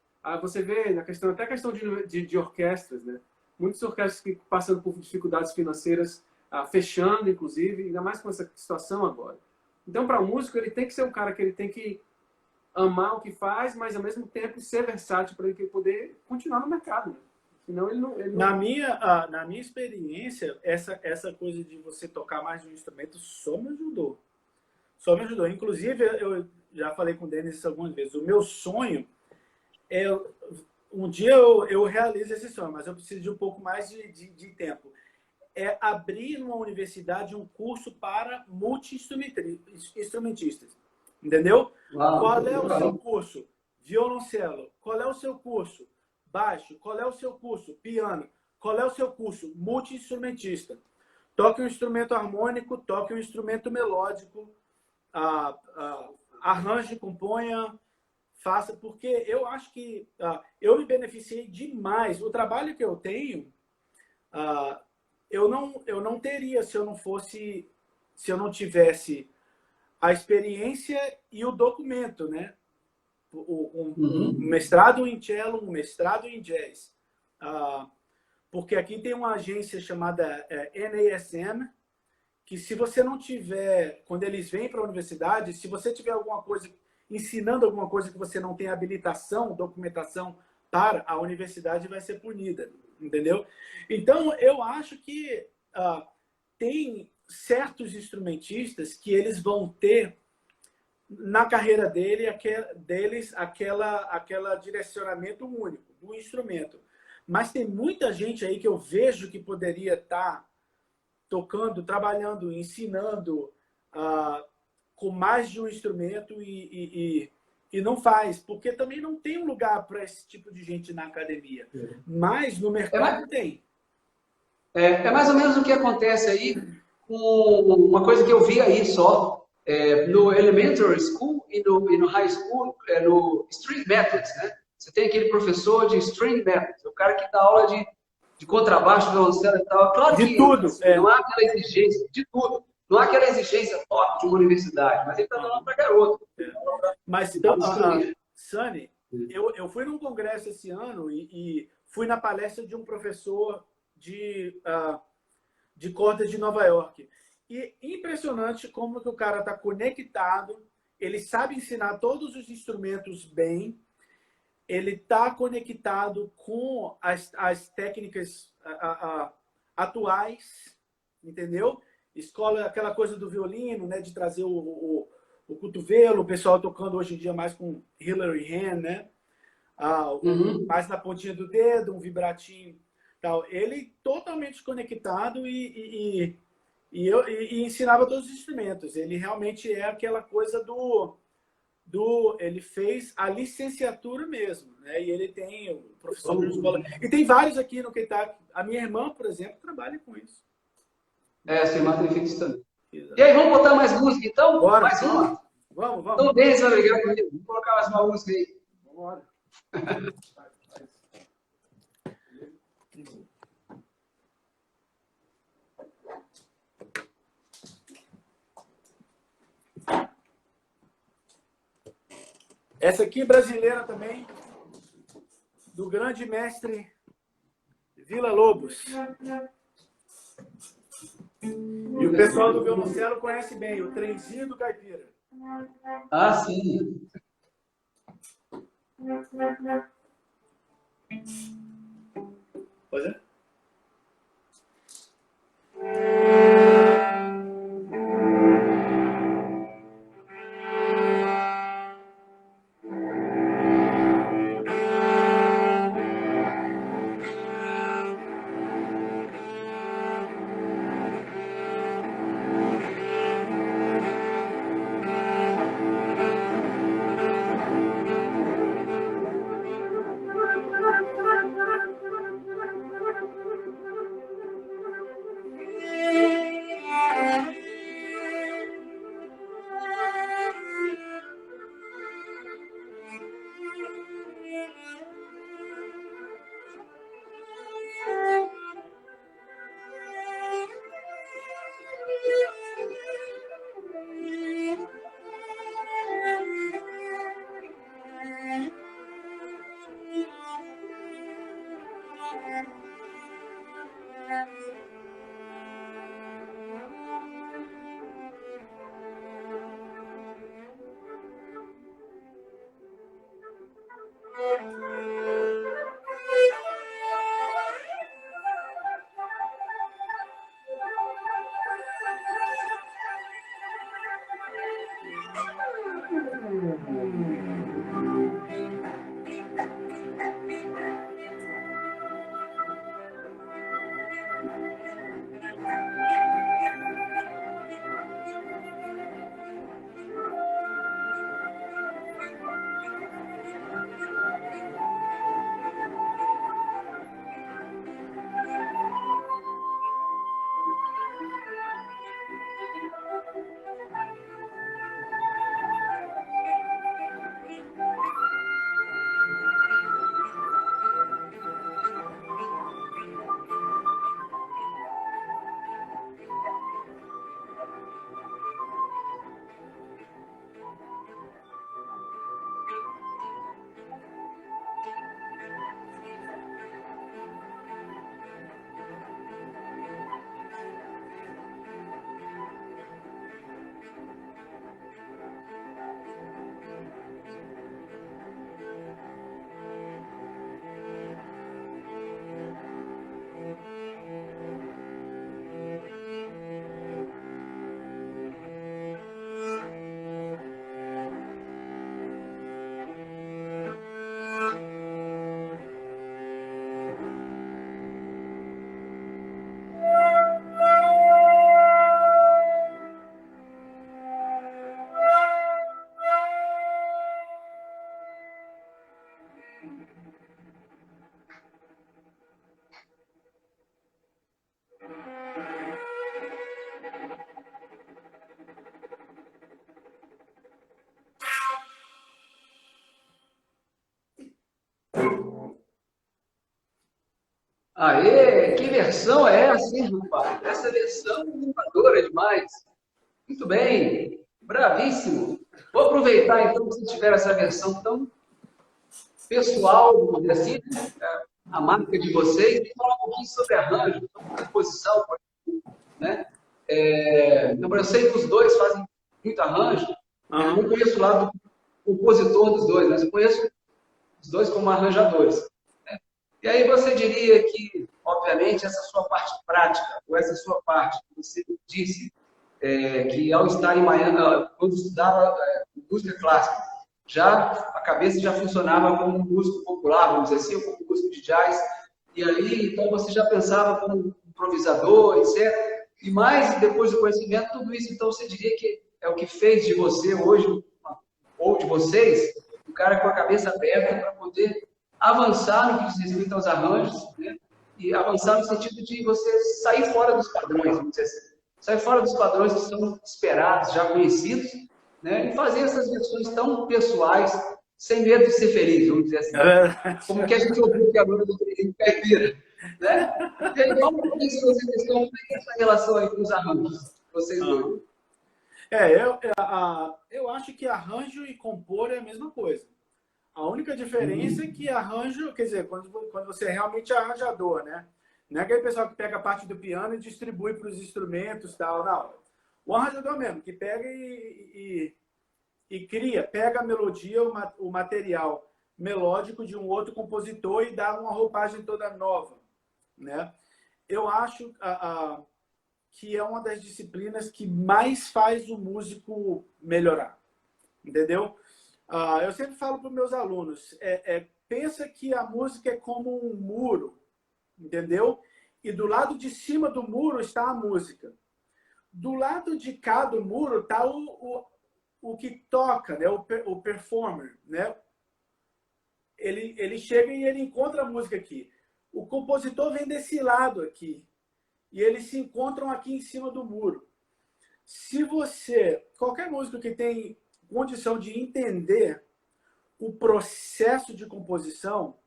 Você vê até a questão de orquestras, né? Muitas orquestras que passando por dificuldades financeiras, fechando, inclusive, ainda mais com essa situação agora. Então, para o músico, ele tem que ser um cara que ele tem que amar o que faz, mas ao mesmo tempo ser versátil para ele poder continuar no mercado, né? Senão ele não... Na minha experiência, essa coisa de você tocar mais de um instrumento só me ajudou. Só me ajudou. Inclusive, eu já falei com o Denis algumas vezes, o meu sonho é... Um dia eu realizo esse sonho, mas eu preciso de um pouco mais de tempo. É abrir numa universidade um curso para multi-instrumentistas. Entendeu? Qual é o seu curso? Violoncelo. Qual é o seu curso? Baixo. Qual é o seu curso? Piano. Qual é o seu curso? Multi-instrumentista. Toque um instrumento harmônico, toque um instrumento melódico, arranje, componha, faça, porque eu acho que eu me beneficiei demais. O trabalho que eu tenho, eu não teria se eu não tivesse a experiência e o documento, né? Um Uhum. mestrado em cello, um mestrado em jazz. Porque aqui tem uma agência chamada NASM, que se você não tiver, quando eles vêm para a universidade, se você tiver alguma coisa, ensinando alguma coisa que você não tem habilitação, documentação para, a universidade vai ser punida, entendeu? Então, eu acho que tem certos instrumentistas que eles vão ter na carreira deles aquela direcionamento único do instrumento. Mas tem muita gente aí que eu vejo que poderia estar tocando, trabalhando, ensinando com mais de um instrumento e não faz, porque também não tem um lugar para esse tipo de gente na academia. Mas no mercado tem. É mais ou menos o que acontece aí com uma coisa que eu vi aí só, no elementary school e no high school, no string methods, né? Você tem aquele professor de string methods, o cara que dá aula de contrabaixo, violoncelo e tal. Claro De que tudo. assim, não há aquela exigência, de tudo. Não há aquela exigência top de uma universidade, mas ele está dando para garoto. Mas, Sunny, eu fui num congresso esse ano e fui na palestra de um professor de cordas de Nova York. E impressionante como que o cara está conectado, ele sabe ensinar todos os instrumentos bem, ele está conectado com as técnicas atuais, entendeu? Escola, aquela coisa do violino, né, de trazer o cotovelo, o pessoal tocando hoje em dia mais com Hillary Hand, né? Mais na pontinha do dedo, um vibratinho. Tal. Ele totalmente conectado e ensinava todos os instrumentos. Ele realmente é aquela coisa ele fez a licenciatura mesmo, né? E ele tem o professor de escola. E tem vários aqui no Kentucky. A minha irmã, por exemplo, trabalha com isso. Sua irmã tem feito isso também. Exato. E aí, vamos botar mais música então? Bora. Mais uma? Vamos. Então, Denis vai brigar comigo. Vamos colocar mais uma música aí. Vamos. Essa aqui é brasileira também, do grande mestre Vila Lobos. E o pessoal do violoncelo conhece bem, o trenzinho do caipira. Ah, sim. Pois é. Aê, que versão é essa, hein, rapaz? Essa versão é inovadora demais. Muito bem, bravíssimo. Vou aproveitar então que você tiver essa versão tão pessoal, vamos dizer assim, a marca de vocês, e falar um pouquinho sobre arranjo, sobre composição, né? Então, eu sei que os dois fazem muito arranjo, eu não conheço o lado do compositor dos dois, mas eu conheço os dois como arranjadores. Né? E aí você diria que, obviamente, essa sua parte prática, ou essa sua parte que você disse, que ao estar em Miami, quando estudava música clássica, já a cabeça já funcionava como um músico popular, vamos dizer assim, ou como um músico de jazz, e aí então você já pensava como improvisador, etc. E mais depois do conhecimento, tudo isso, então você diria que é o que fez de você hoje, ou de vocês, um cara com a cabeça aberta para poder avançar no que diz respeito aos arranjos, né? E avançar no sentido de você sair fora dos padrões, vamos dizer assim. Sair fora dos padrões que são esperados, já conhecidos, né? E fazer essas versões tão pessoais, sem medo de ser feliz, vamos dizer assim. Como que a gente ouviu que agora do Felipe Caipira, né? E aí, vamos ver se vocês estão, como é que é essa relação aí com os arranjos, vocês dois? Eu acho que arranjo e compor é a mesma coisa. A única diferença é que arranjo, quer dizer, quando você é realmente arranjador, né? Não é aquele pessoal que pega a parte do piano e distribui para os instrumentos e tal, não. O arranjador mesmo, que pega e cria, pega a melodia, o material melódico de um outro compositor e dá uma roupagem toda nova, né? Eu acho que é uma das disciplinas que mais faz o músico melhorar, entendeu? Eu sempre falo para os meus alunos, pensa que a música é como um muro, entendeu? E do lado de cima do muro está a música. Do lado de cá do muro está o que toca, né? O performer, né? Ele chega e ele encontra a música aqui. O compositor vem desse lado aqui. E eles se encontram aqui em cima do muro. Se qualquer músico que tem condição de entender o processo de composição,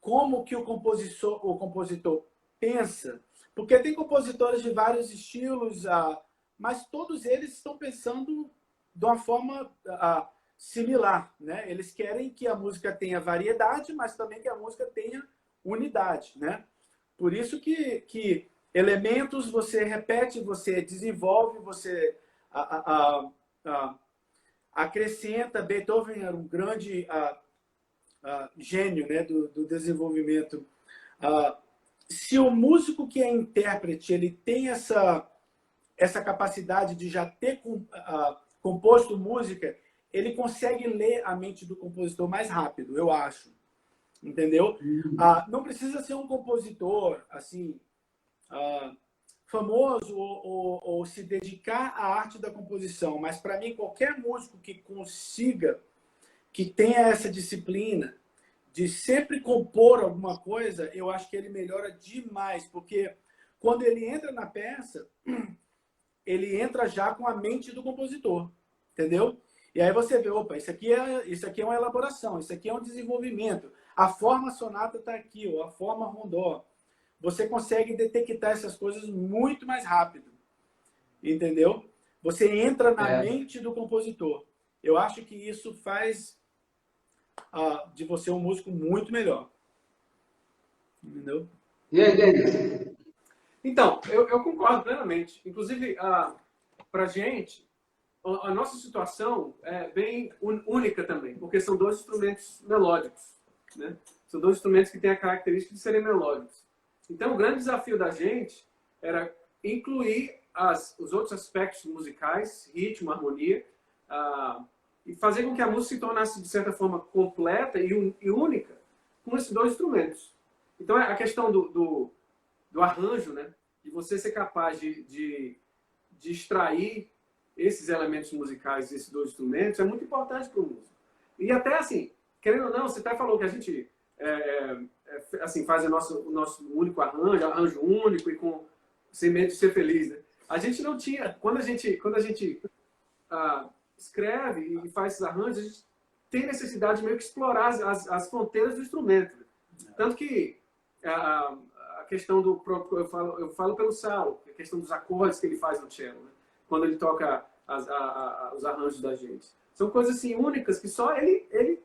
como que o compositor pensa, porque tem compositores de vários estilos, mas todos eles estão pensando de uma forma similar, né? Eles querem que a música tenha variedade, mas também que a música tenha unidade, né? Por isso que elementos você repete, você desenvolve, você acrescenta. Beethoven era um grande gênio, né, do desenvolvimento. Se o músico que é intérprete ele tem essa capacidade de já ter composto música, ele consegue ler a mente do compositor mais rápido, eu acho. Entendeu? Não precisa ser um compositor assim famoso ou se dedicar à arte da composição, mas para mim qualquer músico que consiga, que tenha essa disciplina de sempre compor alguma coisa, eu acho que ele melhora demais, porque quando ele entra na peça, ele entra já com a mente do compositor, entendeu? E aí você vê, opa, isso aqui é uma elaboração, isso aqui é um desenvolvimento. A forma sonata está aqui, ou a forma rondó. Você consegue detectar essas coisas muito mais rápido. Entendeu? Você entra na mente do compositor. Eu acho que isso faz de você um músico muito melhor. Entendeu? E aí, Denis? Então, eu concordo plenamente. Inclusive, para a gente, a nossa situação é bem única também, porque são dois instrumentos melódicos. Né? São dois instrumentos que têm a característica de serem melódicos. Então, o grande desafio da gente era incluir os outros aspectos musicais, ritmo, harmonia, e fazer com que a música se tornasse, de certa forma, completa e única com esses dois instrumentos. Então, a questão do arranjo, né? De você ser capaz de extrair esses elementos musicais desses dois instrumentos é muito importante para o músico. E até assim, querendo ou não, você até falou que a gente assim, faz o nosso único arranjo único e sem medo de ser feliz. Né? A gente não tinha, quando a gente escreve e faz esses arranjos, a gente tem necessidade de meio que explorar as fronteiras do instrumento. Tanto que a questão do próprio, eu falo pelo Saulo, a questão dos acordes que ele faz no cello, né? Quando ele toca os arranjos da gente. São coisas assim únicas que só ele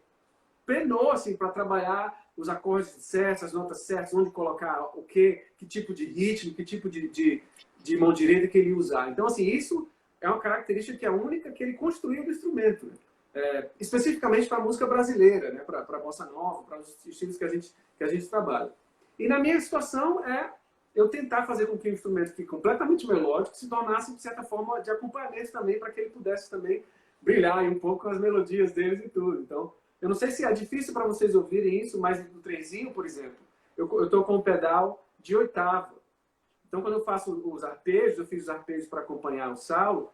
penou assim para trabalhar os acordes certos, as notas certas, onde colocar o quê, que tipo de ritmo, que tipo de mão direita que ele ia usar. Então assim, isso é uma característica que é única que ele construiu do instrumento, né? Especificamente para a música brasileira, né? Para a bossa nova, para os estilos que a gente trabalha. E na minha situação eu tentar fazer com que o instrumento que completamente melódico se tornasse, de certa forma, de acompanhamento também, para que ele pudesse também brilhar aí um pouco com as melodias deles e tudo. Então, eu não sei se é difícil para vocês ouvirem isso, mas no trenzinho, por exemplo, eu estou com um pedal de oitava. Então, quando eu faço os arpejos, eu fiz os arpejos para acompanhar o Saulo.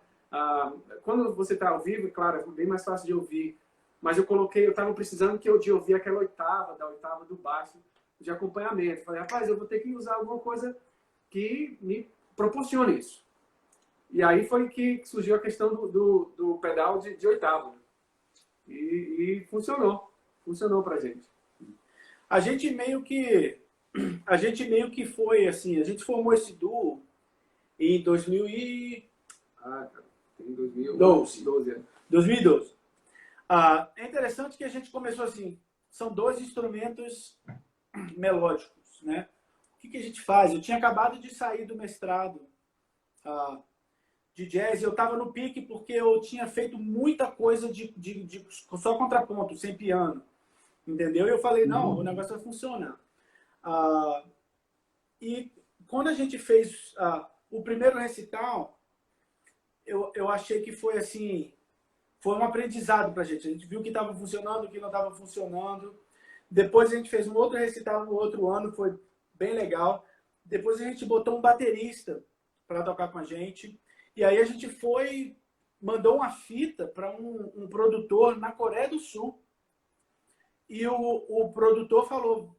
Quando você está ao vivo, claro, é bem mais fácil de ouvir. Mas eu estava precisando de ouvir aquela oitava, da oitava do baixo, de acompanhamento. Falei, rapaz, eu vou ter que usar alguma coisa que me proporcione isso. E aí foi que surgiu a questão do pedal de oitava. E funcionou. Funcionou pra gente. A gente meio que foi assim, a gente formou esse duo em 2012. Cara, tem 2012 anos. 2012. É interessante que a gente começou assim, são dois instrumentos melódicos, né? O que a gente faz? Eu tinha acabado de sair do mestrado de jazz, eu estava no pique porque eu tinha feito muita coisa de só contraponto, sem piano, entendeu? E eu falei, não, o negócio vai funcionar. E quando a gente fez o primeiro recital, eu achei que foi assim, foi um aprendizado para a gente viu o que estava funcionando, o que não estava funcionando. Depois a gente fez um outro recital no outro ano, foi bem legal. Depois a gente botou um baterista para tocar com a gente. E aí a gente mandou uma fita para um produtor na Coreia do Sul. E o produtor falou,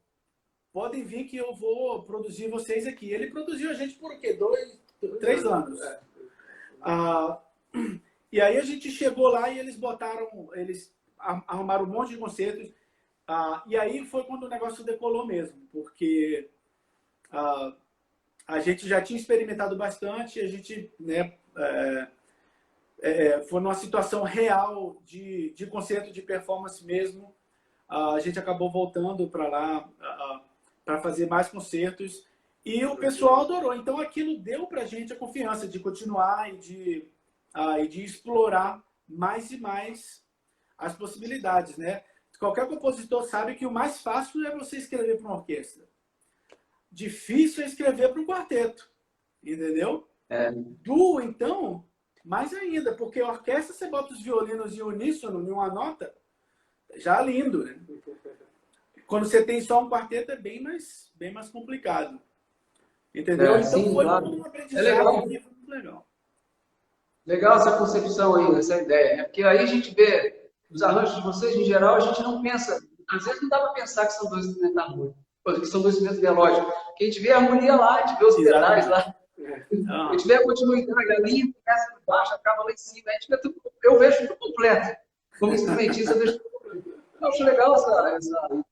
podem vir que eu vou produzir vocês aqui. Ele produziu a gente por o quê? 3 anos. E aí a gente chegou lá e eles arrumaram um monte de concertos. E aí foi quando o negócio decolou mesmo, porque a gente já tinha experimentado bastante, a gente, né, foi numa situação real de concerto de performance mesmo. A gente acabou voltando para lá para fazer mais concertos e o pessoal adorou. Então aquilo deu para a gente a confiança de continuar e de explorar mais e mais as possibilidades, né? Qualquer compositor sabe que o mais fácil é você escrever para uma orquestra. Difícil é escrever para um quarteto, entendeu? Duo, então, mais ainda, porque a orquestra você bota os violinos em uníssono, em uma nota, já lindo, né? Quando você tem só um quarteto é bem mais complicado, entendeu? Então sim, foi claro. um aprendizado Legal. que foi muito legal. Legal essa concepção aí, essa ideia, né? Porque aí a gente vê os arranjos de vocês, em geral, a gente não pensa, às vezes não dá para pensar que são dois instrumentos harmônicos, que são dois instrumentos melódicos, porque a gente vê a harmonia lá, a gente vê os pedais lá, a gente vê a continuidade, a linha começa por baixo, acaba lá em cima, a gente vê tudo, eu vejo tudo completo, como instrumentista, eu vejo tudo completo. Eu acho legal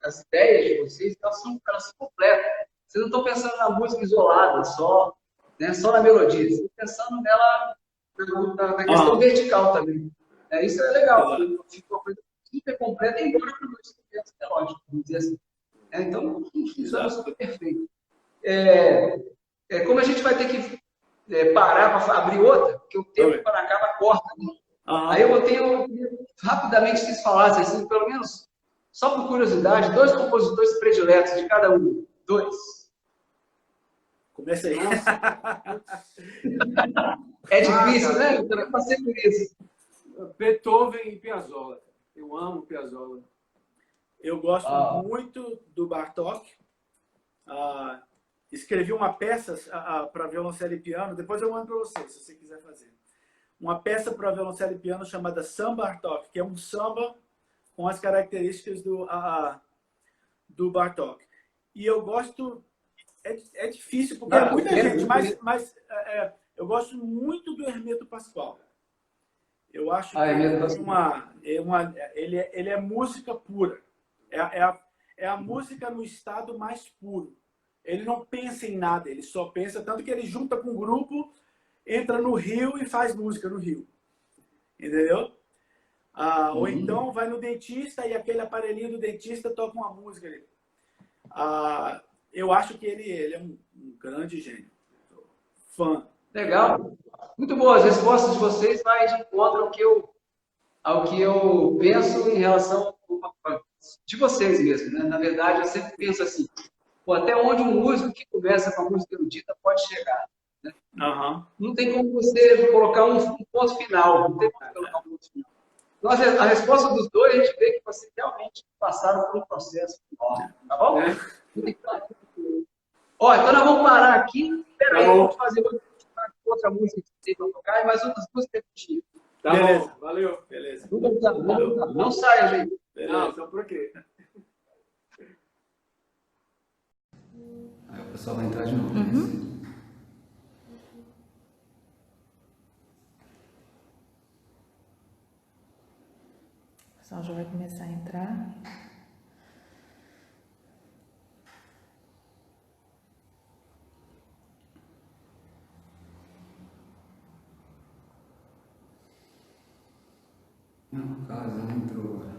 as ideias de vocês, elas são completas, vocês não estão pensando na música isolada só, né, só na melodia, vocês estão pensando nela, na questão vertical também. Isso é legal, fica uma coisa super completa, embora para dois instrumentos melódicos, vamos dizer assim. Então, funciona super perfeito. Como a gente vai ter que parar para abrir outra, porque o tempo, quando acaba, corta. Né? Aí eu rapidamente, se vocês falassem, assim, pelo menos, só por curiosidade, 2 compositores prediletos de cada um. 2. Começa aí. É difícil, né? Eu também passei por isso. Beethoven e Piazzolla. Eu amo Piazzolla. Eu gosto muito do Bartók. Escrevi uma peça para violoncelo e piano. Depois eu mando para você, se você quiser fazer. Uma peça para violoncelo e piano chamada Samba Bartók, que é um samba com as características do Bartók. E eu gosto... É difícil, porque é muita gente, mas eu gosto muito do Hermeto Pascoal. Eu acho que ele é música pura. É a música no estado mais puro. Ele não pensa em nada, ele só pensa, tanto que ele junta com um grupo, entra no rio e faz música no rio. Entendeu? Ou então vai no dentista e aquele aparelhinho do dentista toca uma música ali. Eu acho que ele é um grande gênio. Fã. Legal. Muito boas. As respostas de vocês vai de encontro ao que eu penso em relação de vocês mesmo, né? Na verdade, eu sempre penso assim, pô, até onde um músico que começa com a música erudita pode chegar, né? Não tem como você colocar um ponto final, não tem como colocar um ponto final. Nós, a resposta dos dois, a gente vê que vocês realmente passaram por um processo enorme, tá bom? Ó, então nós vamos parar aqui. Espera aí, vamos fazer outra música que vocês vão tocar e mais outras músicas que Tá Beleza. bom, valeu. Beleza. vamos voltar, vamos voltar. Não saia, gente. Não, só por quê? Aí o pessoal vai entrar de novo. O pessoal já vai começar a entrar. Não, casa não entrou agora.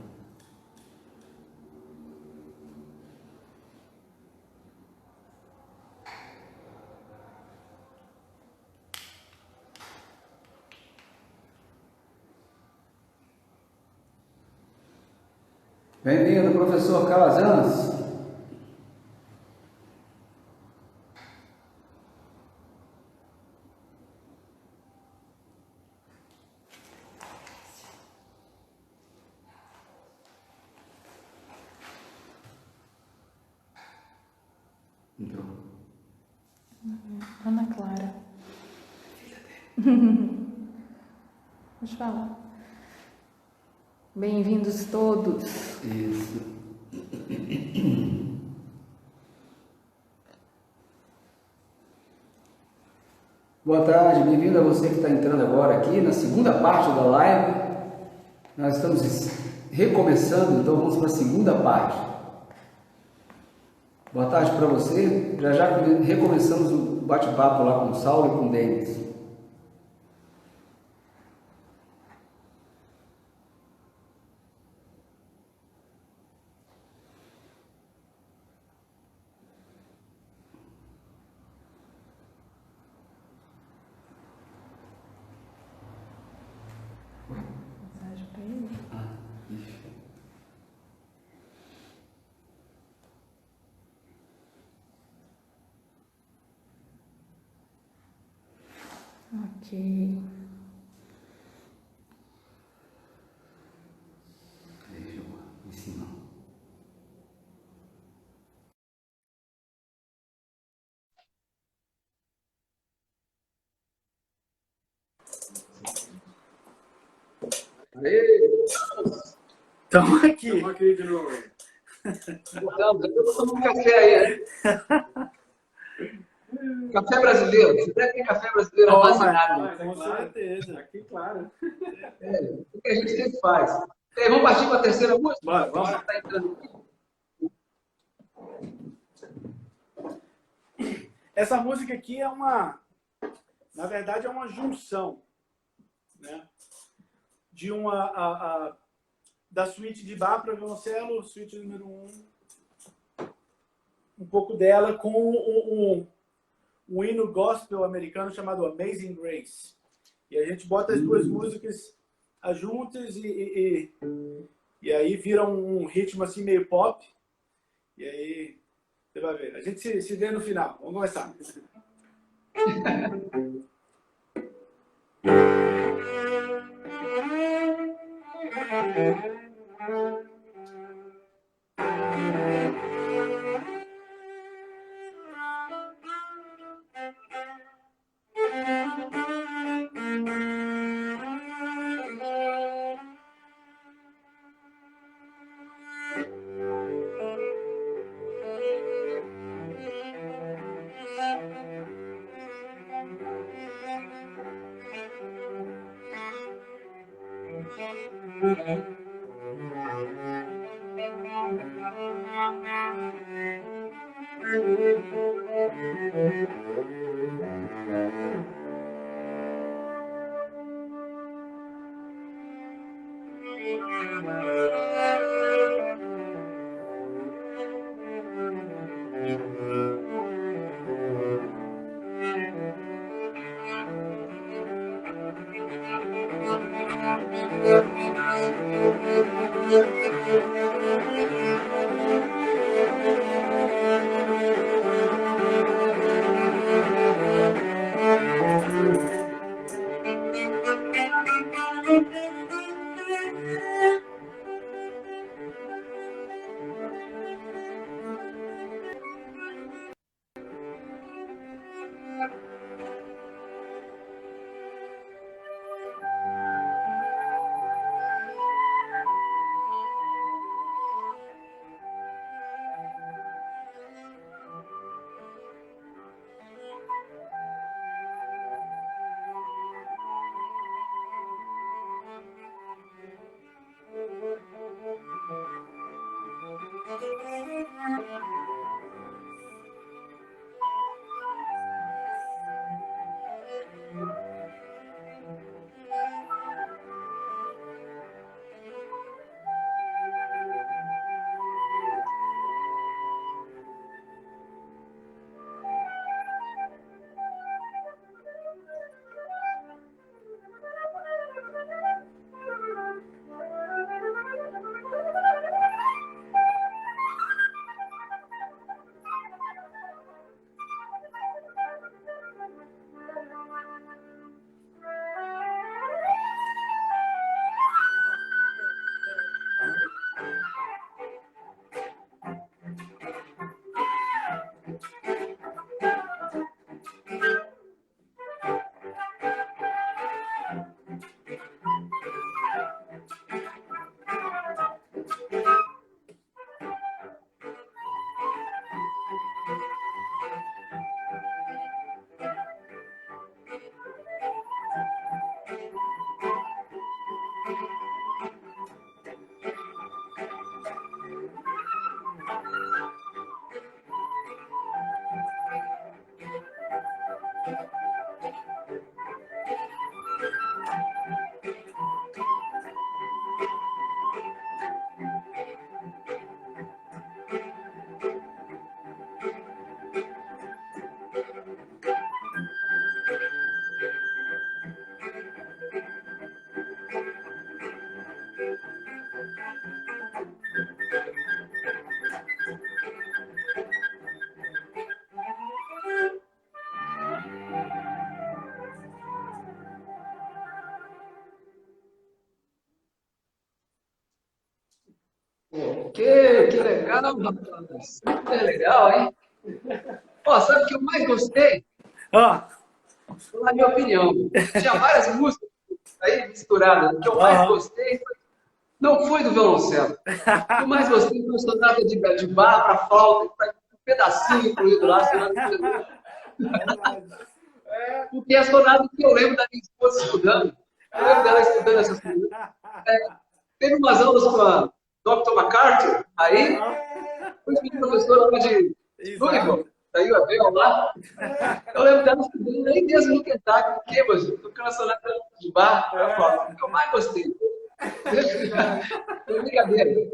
Bem-vindo, professor Calazans. Entrou. Ana Clara. Pode falar. Bem-vindos todos. Isso. Boa tarde, bem-vindo a você que está entrando agora aqui na segunda parte da live. Nós estamos recomeçando, então vamos para a segunda parte. Boa tarde para você. Já recomeçamos o bate-papo lá com o Saulo e com o Denis. Mensagem para ele. Ok. Deixa eu em cima. Estamos aqui. Estamos aqui de novo. Voltamos. Eu estou tomando café aí, né? Café brasileiro. Você deve ter café brasileiro armazenado. Mas, Com claro. certeza. Aqui, claro. O que a gente sempre faz. Vamos partir para a terceira música? Bora. Vamos estar entrando aqui. Essa música aqui é na verdade, é uma junção, né? De da suíte de Bach para violoncelo, suíte número 1, um pouco dela com um hino gospel americano chamado Amazing Grace. E a gente bota as duas músicas juntas e aí vira um ritmo assim meio pop. E aí você vai ver. A gente se vê no final. Vamos começar. Que legal, rapaz. Super legal, hein? Ó, sabe o que eu mais gostei? Ah, Na minha opinião, tinha várias músicas aí misturadas. O que eu mais gostei não foi do violoncelo. O que eu mais gostei foi sonata de bar para flauta, um pedacinho incluído lá. Porque é a sonata que eu lembro da minha esposa estudando. Eu lembro dela estudando essas coisas. Teve umas aulas com a Dr. MacArthur, aí depois minha professora lá de Louisville, daí o Abel lá. Eu lembro dela estudando aí mesmo no Kentucky, no Cambridge, tocando a sonata de bar. O que eu mais gostei. Brincadeira.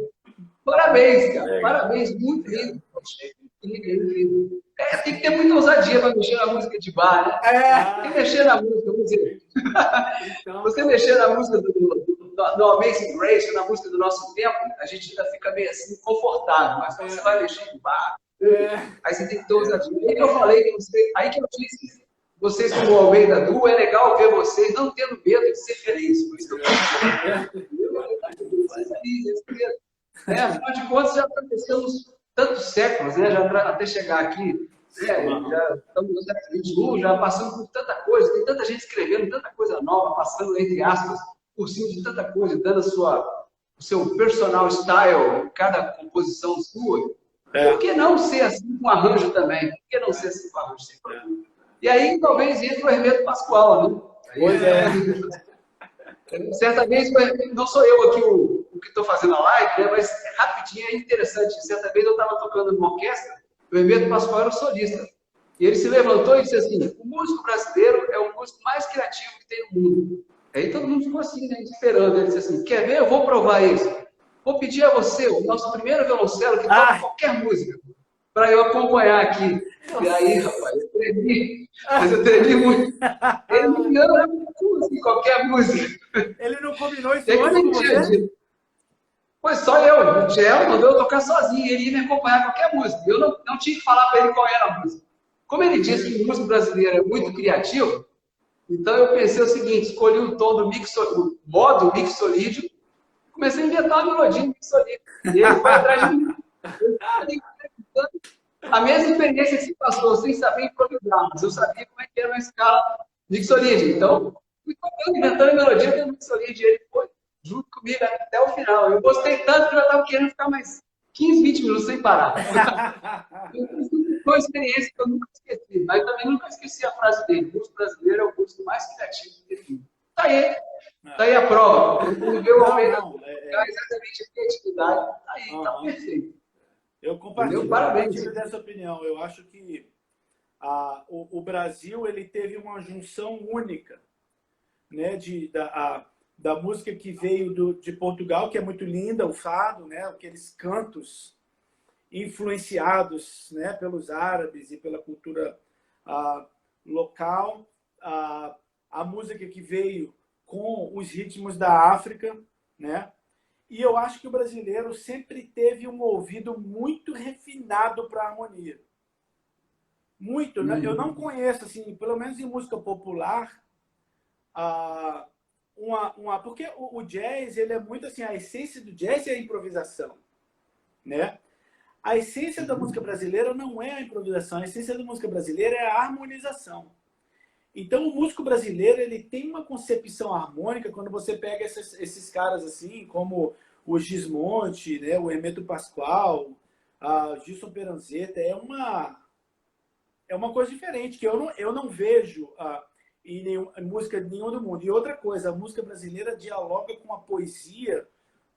Parabéns, cara. Parabéns, muito lindo. Lindo. Tem que ter muita ousadia para mexer na música de bar, né? Tem que mexer na música, vamos dizer. Você mexer na música do Amazing Grace, na música do nosso tempo, a gente ainda fica meio assim, confortável. Mas quando você vai mexer em bar, aí você tem que ter ousadia. Aí que eu falei, aí que eu disse, vocês como Almeida Duo, é legal ver vocês não tendo medo de ser feliz. Por isso que eu estou feliz. Afinal de contas, já atravessamos tantos séculos, né? Já até chegar aqui, já estamos no século XXI, já passamos por tanta coisa, tem tanta gente escrevendo tanta coisa nova, passando, entre aspas, por cima de tanta coisa, dando o seu personal style, cada composição sua. Por que não ser assim com arranjo também? Por que não ser assim com arranjo? E aí, talvez, entre o Hermeto Pascoal, né? pois é. Certa vez, não sou eu aqui o que estou fazendo a live, né, mas rapidinho, é interessante. Certa vez eu estava tocando numa orquestra, o Hermeto Pascoal era o solista. E ele se levantou e disse assim, o músico brasileiro é o músico mais criativo que tem no mundo. Aí todo mundo ficou assim, né, esperando. Ele disse assim, quer ver? Eu vou provar isso. Vou pedir a você, o nosso primeiro violoncelo, que toca qualquer música, para eu acompanhar aqui. E aí, rapaz, eu tremi, mas eu tremi muito. Ele me ama assim, qualquer música. Ele não combinou isso E aí, hoje com você? Pois só eu, o Gel mandou eu tocar sozinho, ele ia me acompanhar qualquer música. Eu não tinha que falar para ele qual era a música. Como ele disse que o músico brasileiro é muito criativo, então eu pensei o seguinte, escolhi o tom do o modo mixolídio, comecei a inventar uma melodia mixolídio. E ele foi atrás de mim. A mesma experiência que se passou sem saber improvisar, mas eu sabia como é que era uma escala mixolídio. Então, fui tocando, inventando a melodia do mixolídio, e ele foi junto comigo até o final. Eu gostei tanto que eu já estava querendo ficar mais 15, 20 minutos sem parar. Foi uma experiência que eu nunca esqueci, mas eu também nunca esqueci a frase dele. O músico brasileiro é o músico mais criativo que tem. Tá aí a prova. Quando vê o Almeida exatamente a criatividade, tá aí, tá perfeito. Eu compartilho dessa opinião. Eu acho que o Brasil ele teve uma junção única, né, da música que veio de Portugal, que é muito linda, o fado, né, aqueles cantos influenciados, né, pelos árabes e pela cultura local, a música que veio com os ritmos da África, né? E eu acho que o brasileiro sempre teve um ouvido muito refinado para a harmonia. Muito, né? Eu não conheço, assim, pelo menos em música popular, porque o jazz, ele é muito assim, a essência do jazz é a improvisação, né? A essência da música brasileira não é a improvisação, a essência da música brasileira é a harmonização. Então, o músico brasileiro ele tem uma concepção harmônica quando você pega esses caras assim, como o Gismonti, né, o Hermeto Pascoal, Gilson Peranzetta. É uma coisa diferente, que eu não vejo em música nenhuma do mundo. E outra coisa, a música brasileira dialoga com a poesia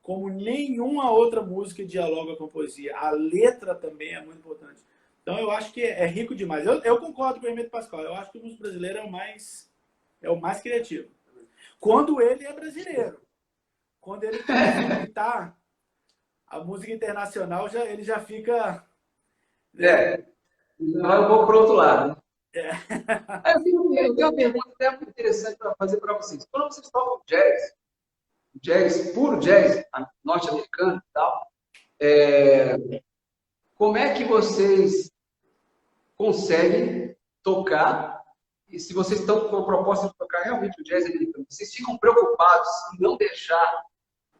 como nenhuma outra música dialoga com a poesia. A letra também é muito importante. Então, eu acho que é rico demais. Eu concordo com o Hermeto Pascoal. Eu acho que o músico brasileiro é o mais criativo. Quando ele é brasileiro. Quando ele começa a imitar a música internacional, ele já fica... Já vai um pouco para o outro lado. Eu tenho uma pergunta até muito interessante para fazer para vocês. Quando vocês tocam jazz, puro jazz norte-americano e tal, como é que vocês conseguem tocar, e se vocês estão com a proposta de tocar realmente o jazz americano, vocês ficam preocupados em não deixar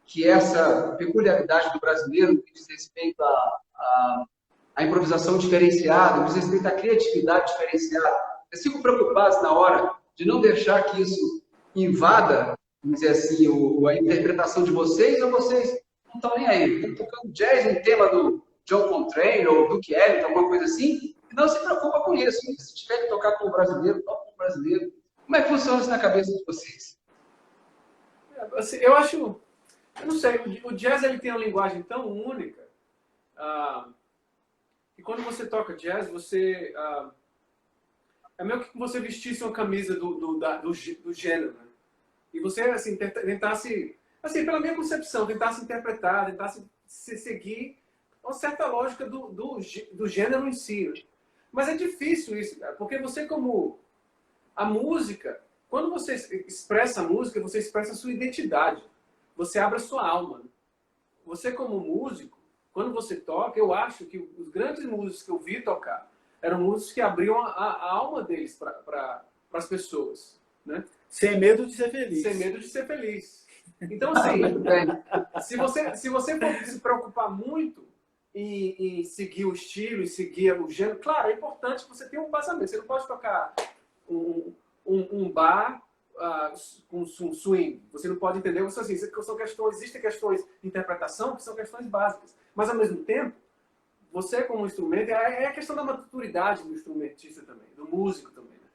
que essa peculiaridade do brasileiro, que diz respeito à improvisação diferenciada, diz respeito à criatividade diferenciada, vocês ficam preocupados na hora de não deixar que isso invada, vamos dizer assim, a interpretação de vocês, ou vocês não estão nem aí? Estão tocando jazz, um tema do John Coltrane ou Duke Ellington, alguma coisa assim, e não se preocupa com isso. Se tiver que tocar com o brasileiro, toca com o brasileiro. Como é que funciona isso na cabeça de vocês? Assim, eu acho, eu não sei, o jazz ele tem uma linguagem tão única que quando você toca jazz, você é meio que você vestisse uma camisa do gênero, né? E você assim tentasse, assim, pela minha concepção, tentasse interpretar, tentasse seguir uma certa lógica do gênero em si. Né? Mas é difícil isso, cara, porque você como a música, quando você expressa a música, você expressa a sua identidade. Você abre a sua alma. Você como músico, quando você toca, eu acho que os grandes músicos que eu vi tocar eram músicos que abriam a alma deles para as pessoas. Né? Sem medo de ser feliz. Sem medo de ser feliz. Então, assim, se você for se preocupar muito em seguir o estilo, e seguir o gênero, claro, é importante que você tenha um embasamento. Você não pode tocar um bar com swing. Você não pode entender. Assim, existem questões de interpretação que são questões básicas. Mas, ao mesmo tempo, você como instrumento, é a questão da maturidade do instrumentista também, do músico também. Né?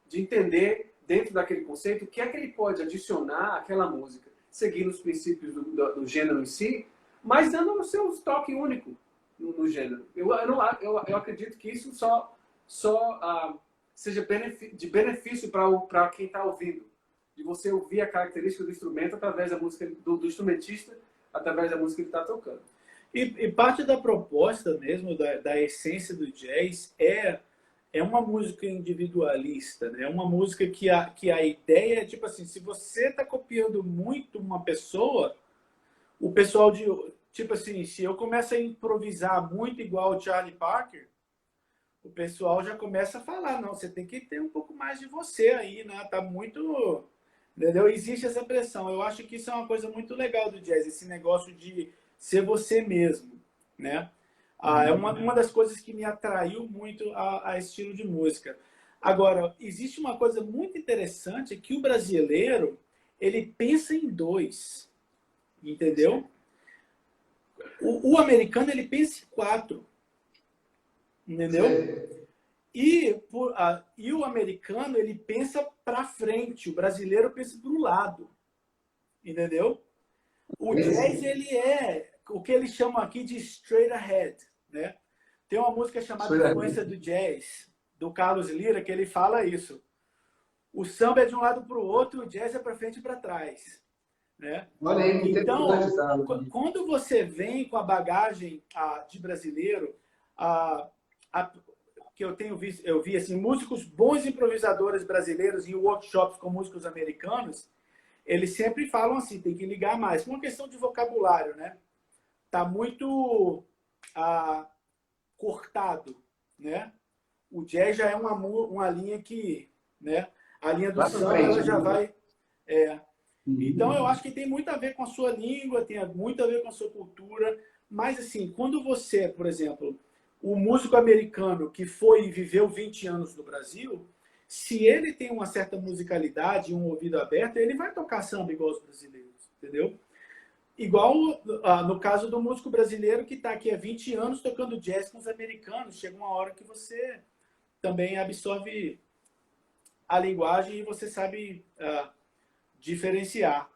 De entender, dentro daquele conceito, o que é que ele pode adicionar àquela música, seguindo os princípios do gênero em si, mas dando o seu toque único no gênero. Eu acredito que isso só seja de benefício para quem está ouvindo. De você ouvir a característica do instrumento através da música do instrumentista, através da música que ele está tocando. E parte da proposta mesmo, da essência do jazz, é uma música individualista, né? É uma música que a ideia é, tipo assim, se você está copiando muito uma pessoa, o pessoal tipo assim, se eu começo a improvisar muito igual o Charlie Parker, o pessoal já começa a falar, não, você tem que ter um pouco mais de você aí, né? Tá muito... Entendeu? Existe essa pressão. Eu acho que isso é uma coisa muito legal do jazz, esse negócio de ser você mesmo, né? É uma das coisas que me atraiu muito a estilo de música. Agora, existe uma coisa muito interessante, que o brasileiro, ele pensa em dois, entendeu? O americano, ele pensa em quatro, entendeu? E o americano, ele pensa para frente, o brasileiro pensa para o lado, entendeu? O jazz, ele é o que eles chamam aqui de straight ahead, né? Tem uma música chamada Influência do Jazz, do Carlos Lira, que ele fala isso. O samba é de um lado para o outro, o jazz é para frente e para trás, né? Olha aí, então, quando você vem com a bagagem de brasileiro, que eu vi assim, músicos, bons improvisadores brasileiros em workshops com músicos americanos, eles sempre falam assim, tem que ligar mais. Por uma questão de vocabulário, né? Tá muito cortado, né? O jazz já é uma linha que, né? A linha do samba, ela já vai... Então, eu acho que tem muito a ver com a sua língua, tem muito a ver com a sua cultura, mas, assim, quando você, por exemplo, o músico americano que foi e viveu 20 anos no Brasil, se ele tem uma certa musicalidade, um ouvido aberto, ele vai tocar samba igual os brasileiros, entendeu? Igual no caso do músico brasileiro que está aqui há 20 anos tocando jazz com os americanos, chega uma hora que você também absorve a linguagem e você sabe diferenciar.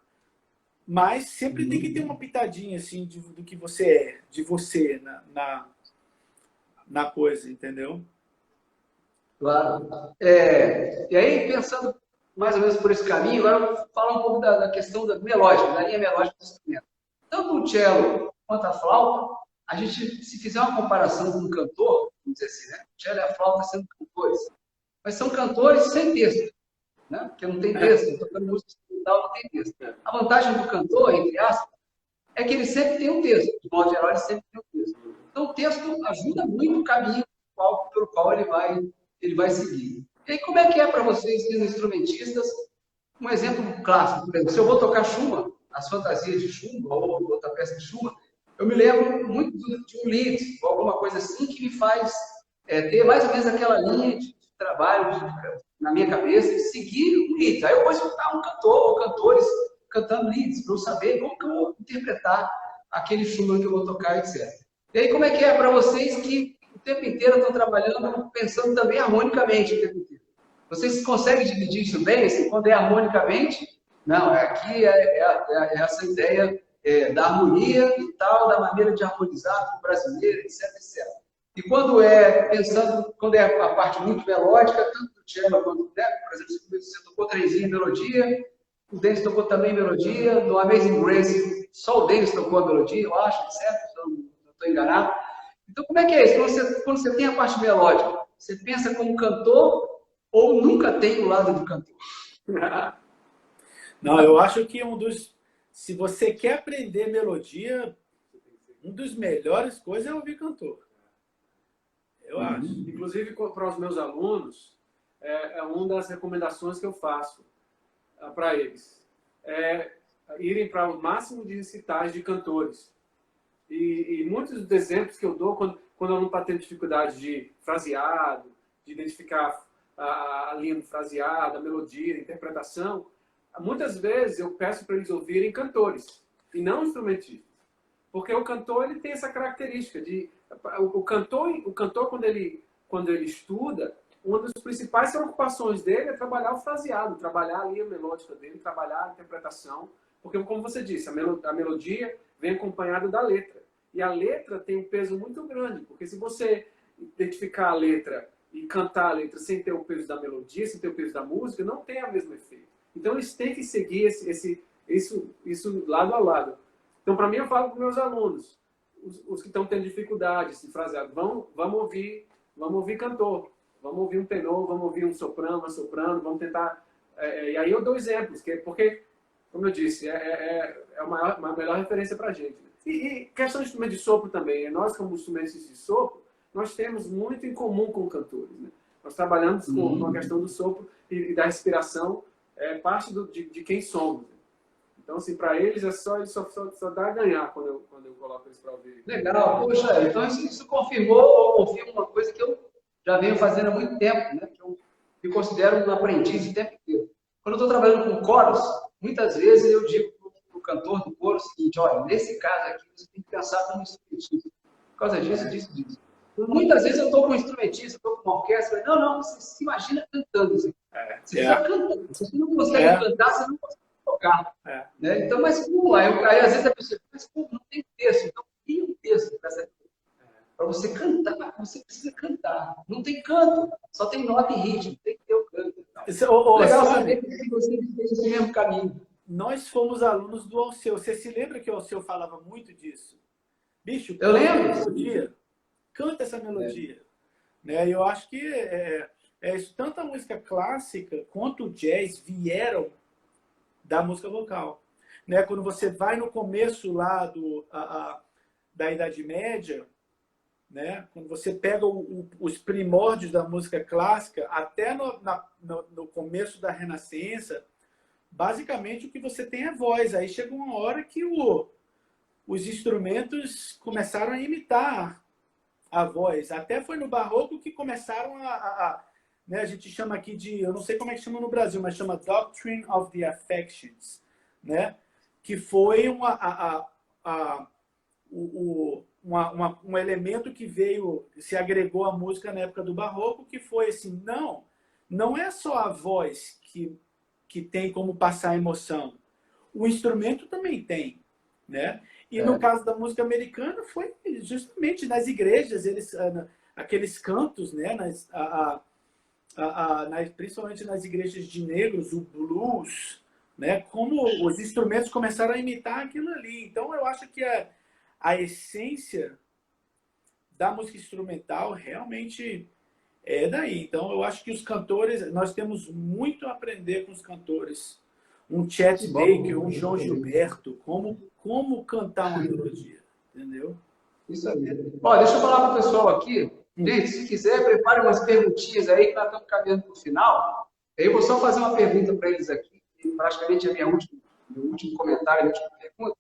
Mas sempre tem que ter uma pitadinha assim do que você é, de você na coisa, entendeu? Claro. E aí, pensando mais ou menos por esse caminho, agora eu vou falar um pouco da questão da melódica, da linha melódica do instrumento. Tanto o cello quanto a flauta, a gente, se fizer uma comparação com um cantor, vamos dizer assim, né? O cello e a flauta sendo cantores, mas são cantores sem texto, né? Porque não tem texto, tocando música instrumental não tem texto. A vantagem do cantor, entre aspas, é que ele sempre tem um texto, de modo geral, ele sempre tem um texto. Então, o texto ajuda muito o caminho pelo qual ele vai seguir. E aí, como é que é para vocês, sendo instrumentistas? Um exemplo clássico, por exemplo, se eu vou tocar Schumann, as fantasias de Schumann, ou outra peça de Schumann, eu me lembro muito de um Lied, ou alguma coisa assim, que me faz ter mais ou menos aquela linha de trabalho na minha cabeça, de seguir o Lied. Aí eu vou escutar um cantor ou cantores cantando Lieds, para eu saber como que eu vou interpretar aquele Schumann que eu vou tocar, etc. E aí, como é que é para vocês que o tempo inteiro estão trabalhando, pensando também harmonicamente o tempo inteiro? Vocês conseguem dividir isso bem? Assim, quando é harmonicamente, não, aqui é essa ideia da harmonia e tal, da maneira de harmonizar com o brasileiro, etc, etc. E quando é pensando, quando é a parte muito melódica, tanto do cello quanto do teco, por exemplo, você tocou trenzinho em melodia, o Denis tocou também melodia, no Amazing Grace só o Denis tocou a melodia, eu acho, certo? Não estou enganado. Então, como é que é isso? Quando você tem a parte melódica, você pensa como cantor ou nunca tem o lado do cantor? Não, eu acho que se você quer aprender melodia, um dos melhores coisas é ouvir cantor. Eu acho. Inclusive, para os meus alunos, é uma das recomendações que eu faço para eles. Irem para o máximo de recitais de cantores. E muitos dos exemplos que eu dou, quando o aluno está tendo dificuldade de fraseado, de identificar a linha do fraseado, a melodia, a interpretação, muitas vezes eu peço para eles ouvirem cantores, e não instrumentistas. Porque o cantor ele tem essa característica de... O cantor quando ele estuda, uma das principais preocupações dele é trabalhar o fraseado, trabalhar a linha melódica dele, trabalhar a interpretação. Porque, como você disse, a melodia vem acompanhada da letra. E a letra tem um peso muito grande, porque se você identificar a letra e cantar a letra sem ter o peso da melodia, sem ter o peso da música, não tem o mesmo efeito. Então, eles têm que seguir isso lado a lado. Então, para mim, eu falo para os meus alunos, os que estão tendo dificuldade, esse fraseado, vamos ouvir cantor, vamos ouvir um tenor, vamos ouvir um soprano, uma soprano, vamos tentar... e aí eu dou exemplos, porque, como eu disse, é uma melhor referência para a gente. E questão de instrumento de sopro também. Nós, como instrumentos de sopro, nós temos muito em comum com cantores. Né? Nós trabalhamos com a questão do sopro e da respiração, parte de quem somos. Então, assim, para eles, eles só dá a ganhar quando eu coloco eles para ouvir. Legal, poxa, então isso confirmou uma coisa que eu já venho fazendo há muito tempo, né? Que eu me considero um aprendiz o tempo inteiro. Quando eu estou trabalhando com coros, muitas vezes eu digo para o cantor do coro o seguinte: olha, nesse caso aqui você tem que pensar como instrumentista. Por causa disso. Muitas vezes eu estou com um instrumentista, estou com uma orquestra, não, você se imagina cantando. Você está cantando. Se você não consegue cantar, você não consegue tocar. Né? Então, mas como? Aí às vezes a pessoa diz, mas não tem texto. Então, tem um texto para você cantar, você precisa cantar. Não tem canto, só tem nota e ritmo, tem que ter o canto. Legal saber que você fez esse mesmo caminho. Nós fomos alunos do Alceu. Você se lembra que o Alceu falava muito disso? Bicho, eu lembro. Canta essa melodia. Né? Eu acho que isso, tanto a música clássica quanto o jazz vieram da música vocal. Né? Quando você vai no começo lá da Idade Média, né? Quando você pega os primórdios da música clássica, até no começo da Renascença, basicamente o que você tem é voz. Aí chega uma hora que os instrumentos começaram a imitar a voz. Até foi no Barroco que começaram né, a gente chama aqui de, eu não sei como é que chama no Brasil, mas chama Doctrine of the Affections, né? Que foi um elemento que se agregou à música na época do Barroco, que foi assim, não é só a voz que tem como passar a emoção, o instrumento também tem, né? E no caso da música americana foi justamente nas igrejas, aqueles cantos, né? Principalmente nas igrejas de negros, o blues, né? Como os instrumentos começaram a imitar aquilo ali. Então eu acho que a essência da música instrumental realmente é daí. Então eu acho que os cantores, nós temos muito a aprender com os cantores. Um Chet Baker, um João Gilberto, como cantar uma melodia, entendeu? Isso aí. Ó, deixa eu falar para o pessoal aqui. Gente, se quiser, prepare umas perguntinhas aí, que nós estamos caminhando para o final. Aí eu vou só fazer uma pergunta para eles aqui, que praticamente é a minha última no último comentário, na última pergunta.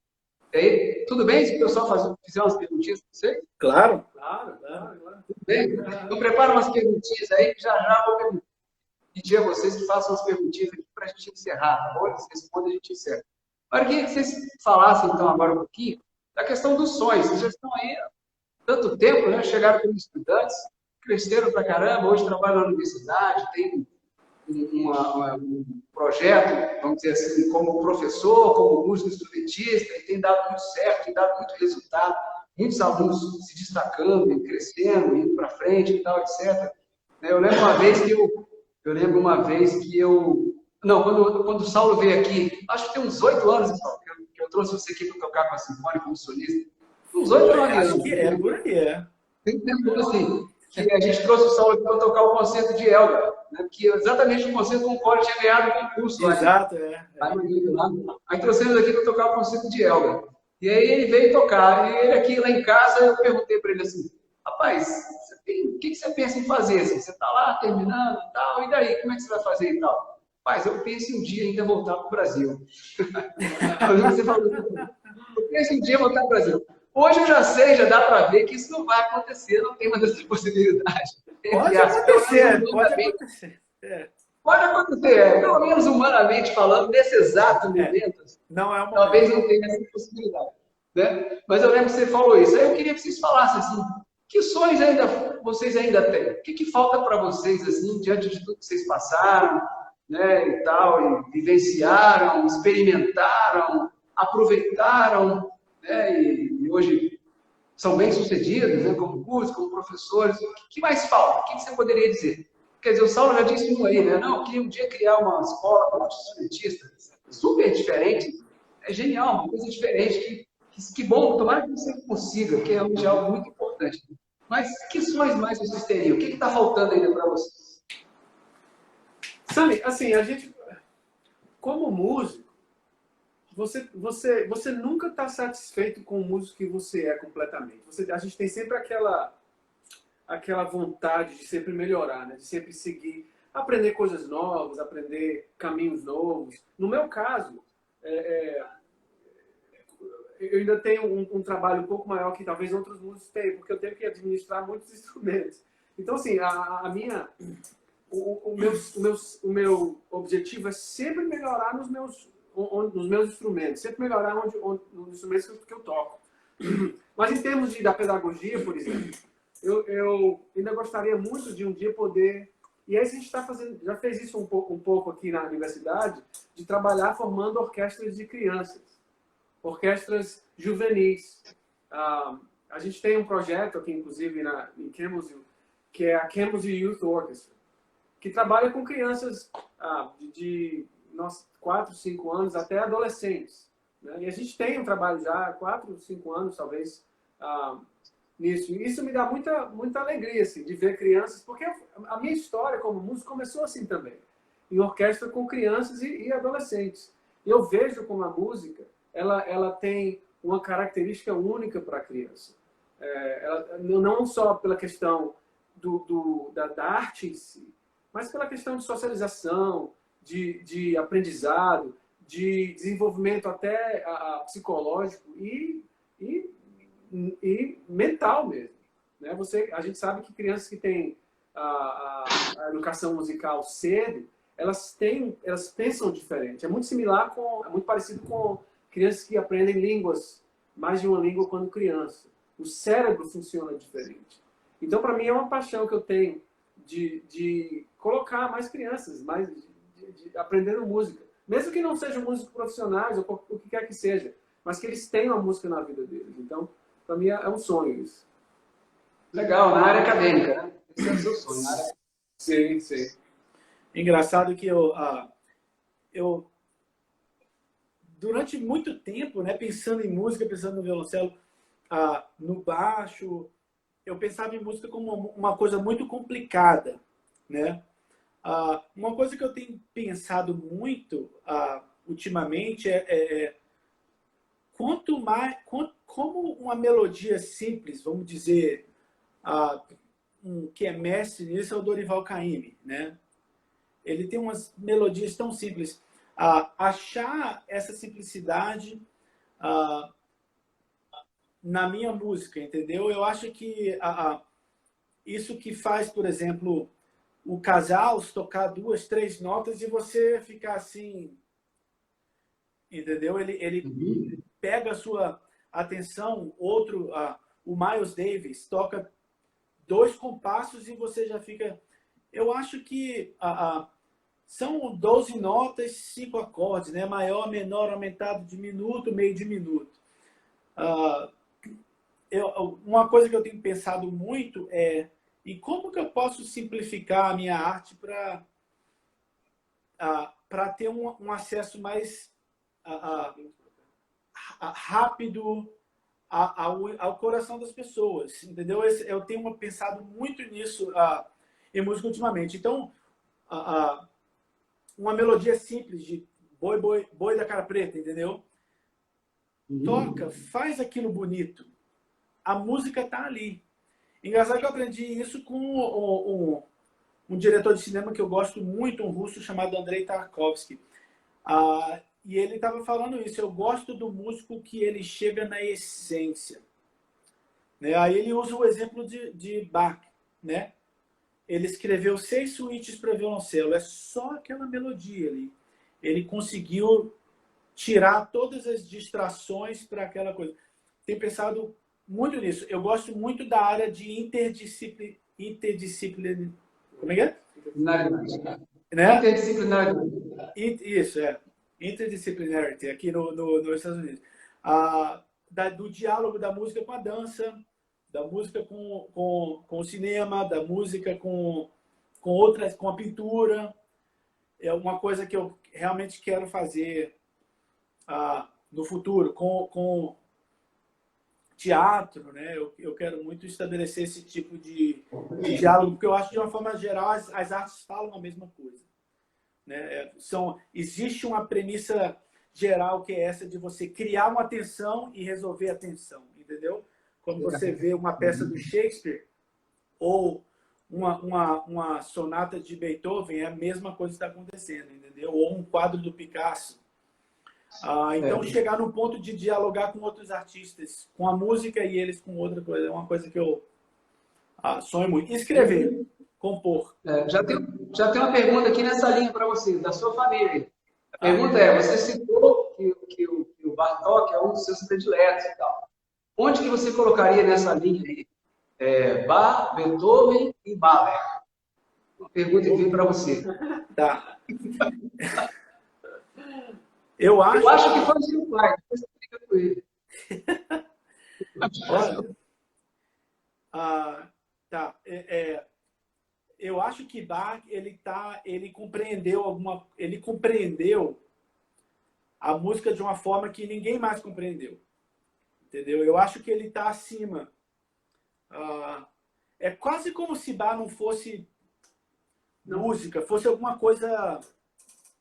E aí, tudo bem se o pessoal fizer umas perguntinhas para você? Claro. Claro, claro, claro. Tudo bem? Eu preparo umas perguntinhas aí, que já vou pedir a vocês que façam umas perguntinhas aqui para a gente encerrar, tá bom? Eles respondem, a gente encerra. Agora, eu queria que vocês falassem, então, agora um pouquinho da questão dos sonhos. Vocês já estão aí há tanto tempo, né? Chegaram como estudantes, cresceram pra caramba, hoje trabalham na universidade, tem um projeto, vamos dizer assim, como professor, como músico instrumentista, e tem dado muito certo, tem dado muito resultado, muitos alunos se destacando, e crescendo, indo para frente e tal, etc. Eu lembro uma vez que eu... Não, quando o Saulo veio aqui, acho que tem uns 8 anos, Saulo, que eu trouxe você aqui para tocar com a Sinfônica como solista. Uns 8 anos. Acho que é por aí, é. Tem tempo assim, que a gente trouxe o Saulo aqui para tocar o concerto de Elgar, né? Que exatamente o concerto com o Coro tinha ganhado o concurso lá. Exato, é. Aí trouxemos aqui para tocar o concerto de Elgar. E aí ele veio tocar, e ele aqui lá em casa, eu perguntei para ele assim, rapaz, o que você pensa em fazer? Assim, você está lá terminando e tal, e daí, como é que você vai fazer e tal? Rapaz, eu penso um dia ainda voltar para o Brasil. Você falou, eu penso um dia voltar para o Brasil. Hoje eu já sei, já dá para ver que isso não vai acontecer, não tem mais essa possibilidade. Pode acontecer, pode acontecer. Pode acontecer, pelo menos humanamente falando, nesse exato momento, não é uma talvez não tenha essa possibilidade. Né? Mas eu lembro que você falou isso. Aí eu queria que vocês falassem assim, que sonhos vocês ainda têm? O que falta para vocês, assim, diante de tudo que vocês passaram, né, e tal, e vivenciaram, experimentaram, aproveitaram, né, e hoje são bem-sucedidos, né, como músicos, como professores. O que mais falta? O que você poderia dizer? Quer dizer, o Saulo já disse um aí, né? Não, eu queria um dia criar uma escola para instrumentistas, super diferente, é genial, uma coisa diferente, que bom, tomara que você consiga, porque é realmente algo muito importante. Mas que sonhos mais vocês teriam? O que está faltando ainda para vocês? Sabe, assim, a gente, como músico, você nunca está satisfeito com o músico que você é completamente. A gente tem sempre aquela vontade de sempre melhorar, né? De sempre seguir, aprender coisas novas, aprender caminhos novos. No meu caso, eu ainda tenho um trabalho um pouco maior que talvez outros músicos tenham, porque eu tenho que administrar muitos instrumentos. Então, assim, o meu objetivo é sempre melhorar nos meus instrumentos, sempre melhorar nos instrumentos que eu toco. Mas em termos da pedagogia, por exemplo, eu ainda gostaria muito de um dia poder... E aí a gente já fez isso um pouco aqui na universidade, de trabalhar formando orquestras de crianças, orquestras juvenis. A gente tem um projeto aqui, inclusive, em Cambridge, que é a Cambridge Youth Orchestra, que trabalha com crianças de 4, 5 anos até adolescentes. Né? E a gente tem um trabalho já há 4, 5 anos, talvez, nisso. E isso me dá muita alegria, assim, de ver crianças, porque a minha história como músico começou assim também, em orquestra com crianças e adolescentes. E eu vejo como a música, ela tem uma característica única para a criança. Não só pela questão da arte em si, mas pela questão de socialização, de aprendizado, de desenvolvimento até psicológico e mental mesmo. Né? A gente sabe que crianças que têm a educação musical cedo, elas pensam diferente. É muito muito parecido com crianças que aprendem mais de uma língua quando criança. O cérebro funciona diferente. Então, para mim, é uma paixão que eu tenho de colocar mais crianças, aprendendo música. Mesmo que não sejam músicos profissionais, ou o que quer que seja, mas que eles tenham a música na vida deles. Então, para mim, é um sonho isso. Legal, na área acadêmica, né? Esse é o seu sonho. Sim, sim. Engraçado que eu durante muito tempo, né, pensando em música, pensando no violoncelo, no baixo, eu pensava em música como uma coisa muito complicada, né? Uma coisa que eu tenho pensado muito ultimamente como uma melodia simples, vamos dizer, que é mestre nisso é o Dorival Caymmi, né? Ele tem umas melodias tão simples. achar essa simplicidade na minha música, entendeu? Eu acho que isso que faz, por exemplo, o casal tocar 2, 3 notas e você ficar assim, entendeu? Ele pega a sua atenção, o Miles Davis toca 2 compassos e você já fica... Eu acho que são 12 notas, 5 acordes, né? Maior, menor, aumentado de minuto, meio de minuto. Uma coisa que eu tenho pensado muito é e como que eu posso simplificar a minha arte para ter um acesso mais rápido ao coração das pessoas, entendeu? Eu tenho pensado muito nisso em música ultimamente. Então, uma melodia simples de boi da cara preta, entendeu? Toca, faz aquilo bonito. A música tá ali. Engraçado que eu aprendi isso com um diretor de cinema que eu gosto muito, um russo chamado Andrei Tarkovsky. E ele estava falando isso. Eu gosto do músico que ele chega na essência. Né? Aí ele usa o exemplo de Bach. Né? Ele escreveu 6 suítes para violoncelo. É só aquela melodia ali. Ele conseguiu tirar todas as distrações para aquela coisa. Tenho pensado muito nisso. Eu gosto muito da área de interdisciplinar. Como é que é? Né? Interdisciplinaridade. Isso, é. Interdisciplinarity, aqui nos Estados Unidos. Do diálogo da música com a dança, da música com o cinema, da música com a pintura. É uma coisa que eu realmente quero fazer no futuro, com teatro, né? Eu quero muito estabelecer esse tipo de diálogo, porque eu acho que, de uma forma geral, as artes falam a mesma coisa. Né? Existe uma premissa geral que é essa de você criar uma tensão e resolver a tensão, entendeu? Quando você vê uma peça do Shakespeare ou uma sonata de Beethoven, é a mesma coisa que está acontecendo, entendeu? Ou um quadro do Picasso. Então, chegar no ponto de dialogar com outros artistas, com a música e eles com outra coisa, é uma coisa que eu sonho muito. Escrever, compor. Já tem uma pergunta aqui nessa linha para você, da sua família. A pergunta você citou que o Bartók é um dos seus prediletos e tal. Onde que você colocaria nessa linha aí? Bach, Beethoven e Mahler. Uma pergunta que vem para você. Tá. Eu acho que foi o seu pai, depois você fica com ele. Olha, tá. Eu acho que Bach ele compreendeu a música de uma forma que ninguém mais compreendeu, entendeu? Eu acho que ele está acima. É quase como se Bach não fosse música, fosse alguma coisa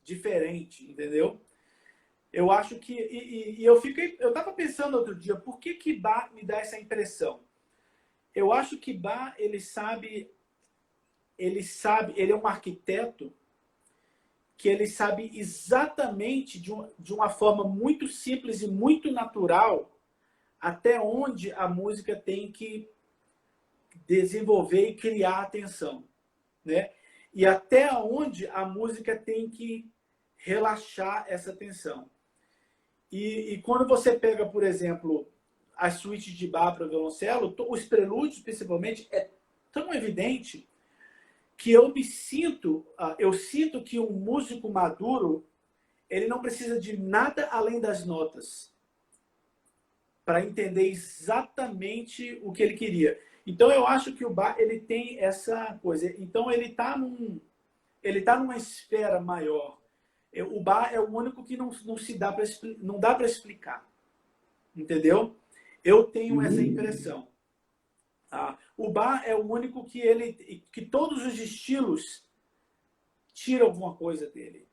diferente, entendeu? Eu acho que eu estava pensando outro dia, por que Bach me dá essa impressão? Eu acho que Bach ele é um arquiteto que ele sabe exatamente de uma forma muito simples e muito natural até onde a música tem que desenvolver e criar atenção, né? E até onde a música tem que relaxar essa tensão. E quando você pega, por exemplo, as suítes de Bach para violoncelo, os prelúdios, principalmente, é tão evidente que eu sinto que um músico maduro, ele não precisa de nada além das notas para entender exatamente o que ele queria. Então, eu acho que o Bach, ele tem essa coisa. Então, ele está numa esfera maior. O Bach é o único que não dá para explicar. Entendeu? Eu tenho essa impressão. O Bach é o único que todos os estilos tiram alguma coisa dele.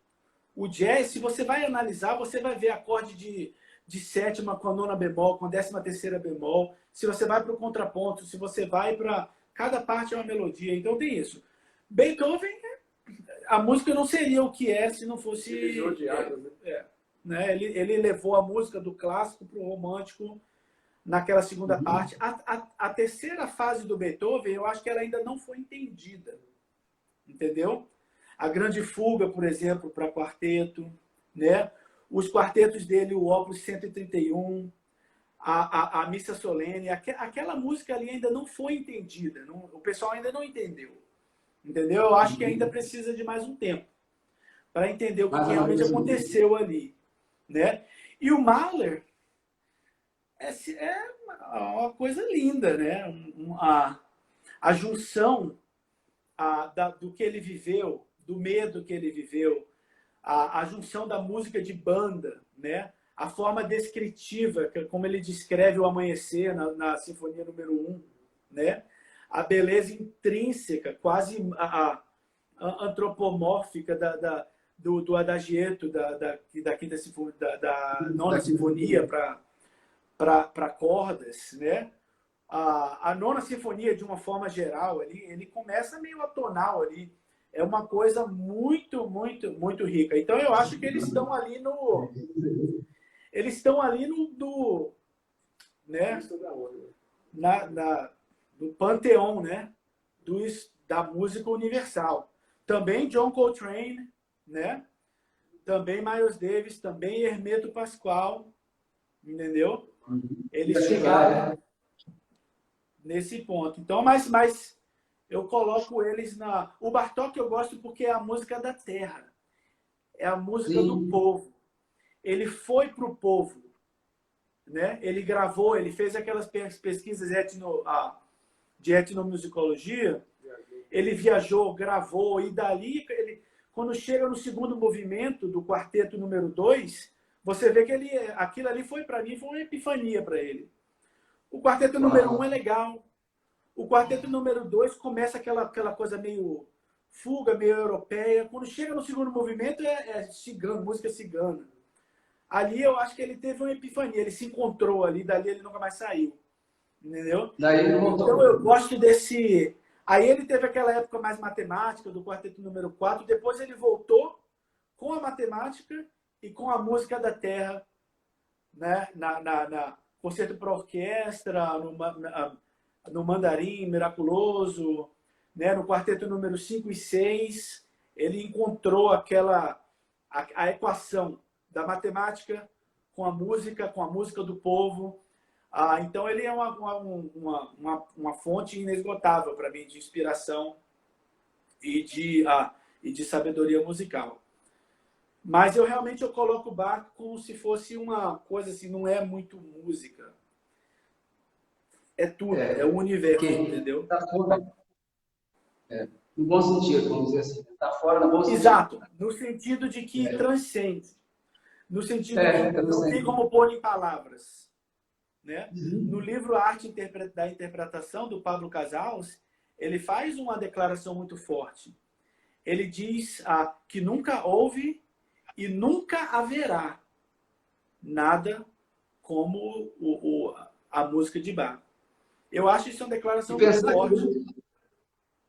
O jazz, se você vai analisar, você vai ver acorde de sétima com a nona bemol, com a 13ª bemol. Se você vai para o contraponto, se você vai para... Cada parte é uma melodia. Então tem isso. Beethoven a música não seria o que é se não fosse... Divisor de águas, né? Né? Ele levou a música do clássico para o romântico naquela segunda parte. A terceira fase do Beethoven, eu acho que ela ainda não foi entendida. Entendeu? A Grande Fuga, por exemplo, para quarteto, né? Os quartetos dele, o Opus 131, a Missa Solene, aquela música ali ainda não foi entendida. O pessoal ainda não entendeu. Entendeu? Eu acho que ainda precisa de mais um tempo para entender o que realmente aconteceu ali. Né? E o Mahler é uma coisa linda, né? A junção do que ele viveu, do medo que ele viveu, a junção da música de banda, né? A forma descritiva, como ele descreve o amanhecer na Sinfonia número 1, né? A beleza intrínseca, quase antropomórfica do adagietto da quinta sinfonia, da nona sinfonia para cordas, né? A nona sinfonia, de uma forma geral, ele começa meio atonal ali. É uma coisa muito, muito, muito rica. Então eu acho que eles estão ali no né? Do panteão, né? Da música universal. Também John Coltrane, né? Também Miles Davis, também Hermeto Pascoal, entendeu? Eles chegaram nesse ponto. Então, mas eu coloco eles o Bartók eu gosto porque é a música da terra, é a música do povo. Ele foi para o povo, né? Ele gravou, ele fez aquelas pesquisas de etnomusicologia. Ele viajou, gravou e dali quando chega no segundo movimento do quarteto número 2, você vê que aquilo ali foi para mim, foi uma epifania para ele. O quarteto número 1 é legal. O quarteto número 2 começa aquela coisa meio fuga, meio europeia. Quando chega no segundo movimento é cigano, música cigana. Ali eu acho que ele teve uma epifania, ele se encontrou ali, dali ele nunca mais saiu. Entendeu? Daí ele voltou. Então eu gosto desse... Aí ele teve aquela época mais matemática, do quarteto número 4, depois ele voltou com a matemática e com a música da terra, né? na concerto para orquestra, no Mandarim Miraculoso, né? No quarteto número 5 e 6, ele encontrou a equação da matemática com a música do povo. Então ele é uma fonte inesgotável para mim de inspiração e de sabedoria musical. Mas eu coloco o Bach como se fosse uma coisa assim, não é muito música. É tudo, é o universo, entendeu? Tá fora, no bom sentido, vamos dizer assim. Está fora no bom sentido. Exato, no sentido de que transcende. No sentido de que não tem como pôr em palavras. Né? No livro Arte da Interpretação, do Pablo Casals, ele faz uma declaração muito forte. Ele diz que nunca houve e nunca haverá nada como a música de Bach. Eu acho isso uma declaração muito forte.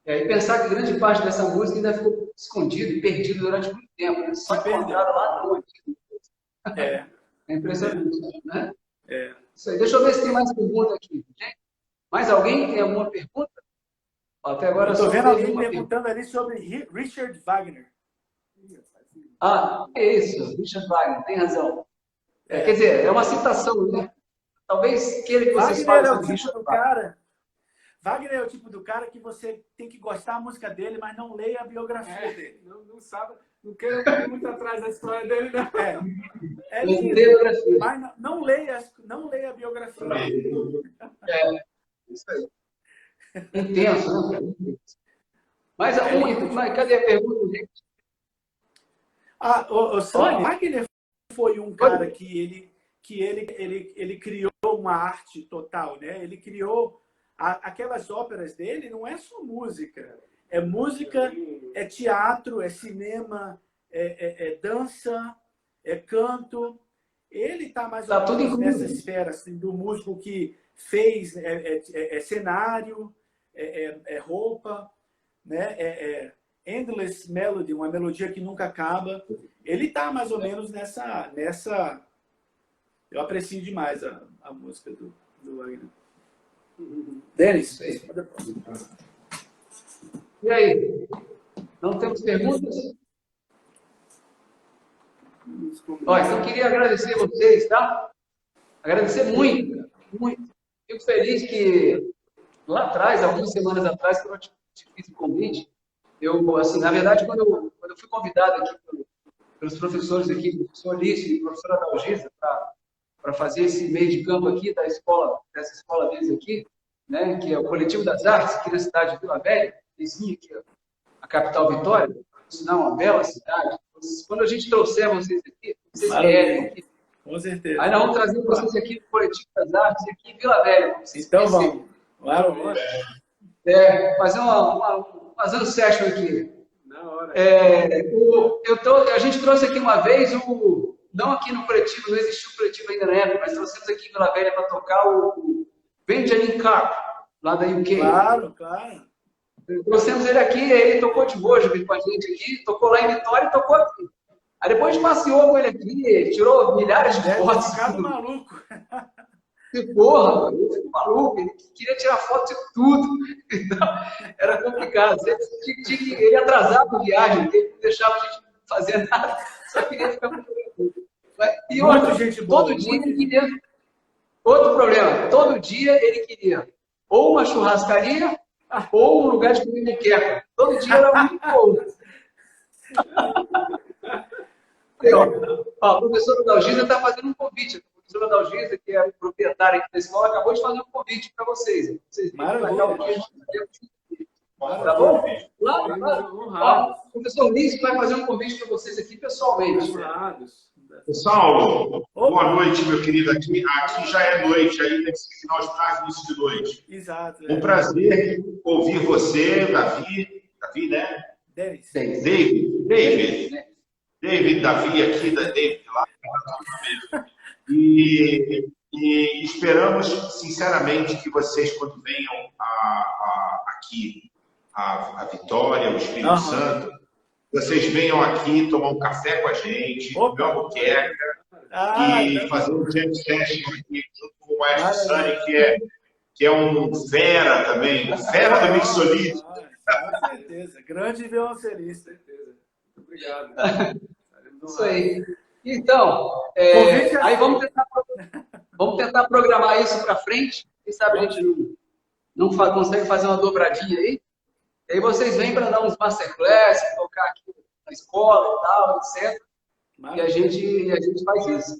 E pensar que grande parte dessa música ainda ficou escondida e perdida durante muito tempo. Eles só encontraram lá longe. É impressionante, né? Isso aí. Deixa eu ver se tem mais pergunta aqui. Mais alguém tem alguma pergunta? Até agora estou vendo alguém perguntando ali sobre Richard Wagner. É isso, Richard Wagner, tem razão. Quer dizer, é uma citação, né? Talvez queira que vocês falem sobre Richard Wagner. Wagner é o tipo do cara que você tem que gostar da música dele, mas não leia a biografia dele. Não sabe, não quero ir muito atrás da história dele, não. É lindo, mas não leia a biografia dele. Isso aí. Intenso, né? Mas cadê a pergunta, gente? Wagner foi um cara que ele criou uma arte total, né? Ele criou aquelas óperas dele, não é só música. É música, é teatro, é cinema, é dança, é canto. Ele está mais ou menos nessa esfera assim, do músico que fez cenário, roupa, né? Endless Melody, uma melodia que nunca acaba. Ele tá mais ou menos nessa... Eu aprecio demais a música do Wagner. Denis, E aí? Não temos perguntas? Olha, eu queria agradecer a vocês, tá? Agradecer muito, muito. Fico feliz que lá atrás, algumas semanas atrás, quando eu te fiz o convite, eu, assim, na verdade, quando eu fui convidado aqui pelos professores aqui, o professor Lício e a professora Dalgisa, para fazer esse meio de campo aqui dessa escola deles aqui, né, que é o Coletivo das Artes, aqui na cidade de Vila Velha, vizinha aqui, a capital Vitória, sinal uma bela cidade. Quando a gente trouxer vocês aqui, vocês querem aqui. Com certeza. Aí nós vamos trazer vocês aqui no Coletivo das Artes, aqui em Vila Velha. Então vamos. Claro, fazer uma jam session aqui. Na hora. A gente trouxe aqui uma vez, não aqui no coletivo, não existiu coletivo ainda na época, mas trouxemos aqui em Vila Velha para tocar o Benjamin Carp, lá da UK. Claro, claro. Trouxemos ele aqui, ele tocou de boa com a gente aqui, tocou lá em Vitória e tocou aqui. Aí depois passeou com ele aqui, tirou milhares de fotos. Ficado maluco. Porra, ele ficou maluco, ele queria tirar foto de tudo. Então, era complicado. Ele atrasava a viagem, ele não deixava a gente fazer nada, só queria ficar muito E todo dia ele queria. Outro problema, todo dia ele queria ou uma churrascaria ou um lugar de comida queca. Todo dia era um outro. A professora Dalgisa está fazendo um convite. A professora Dalgisa, que é proprietária da escola, acabou de fazer um convite para vocês. Vocês tá bom? O professor Lício vai fazer um convite para vocês aqui pessoalmente. Pessoal, boa noite, meu querido. Aqui já é noite, aí deve ser final de tarde, início de noite. Exato. Um prazer ouvir você, Davi, né? David, Davi aqui, David lá. E esperamos, sinceramente, que vocês, quando venham aqui a Vitória, o Espírito Santo, vocês venham aqui tomar um café com a gente, comer uma moqueca e fazer um jam session aqui junto com o Maestro Sani, que é um fera também, fera do mixolite. Com certeza, grande violoncelista. Muito obrigado. Isso aí. Então, aí vamos tentar programar isso para frente. Quem sabe a gente não consegue fazer uma dobradinha aí. E aí vocês vêm para dar uns masterclass, tocar aqui na escola e tal, etc. E a gente faz isso.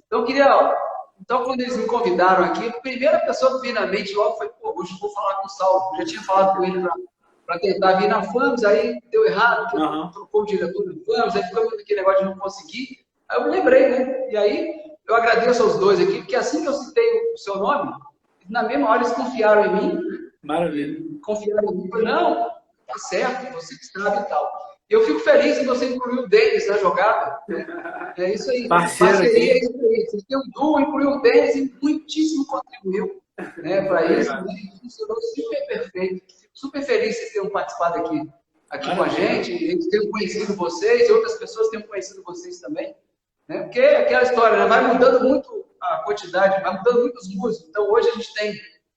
Então, quando eles me convidaram aqui, a primeira pessoa que veio na mente logo foi, hoje eu vou falar com o Saulo. Eu já tinha falado com ele para tentar vir na FAMS, aí deu errado, trocou o diretor da FAMS, aí ficou aquele negócio de não conseguir. Aí eu me lembrei, né? E aí eu agradeço aos dois aqui, porque assim que eu citei o seu nome, na mesma hora eles confiaram em mim. Maravilha. Confiaram em mim. Não, tá certo, você que sabe e tal. Eu fico feliz em você incluir o Denis na jogada. É isso aí. Parceria é isso aí. Você tem um duo, incluiu o Denis e muitíssimo contribuiu para isso. Funcionou super perfeito. Fico super feliz de vocês terem participado aqui com a gente. Eles tenham conhecido vocês e outras pessoas tenham conhecido vocês também. Né? Porque é aquela história, né? Vai mudando muito a quantidade, vai mudando muitos músicos. Então hoje a gente tem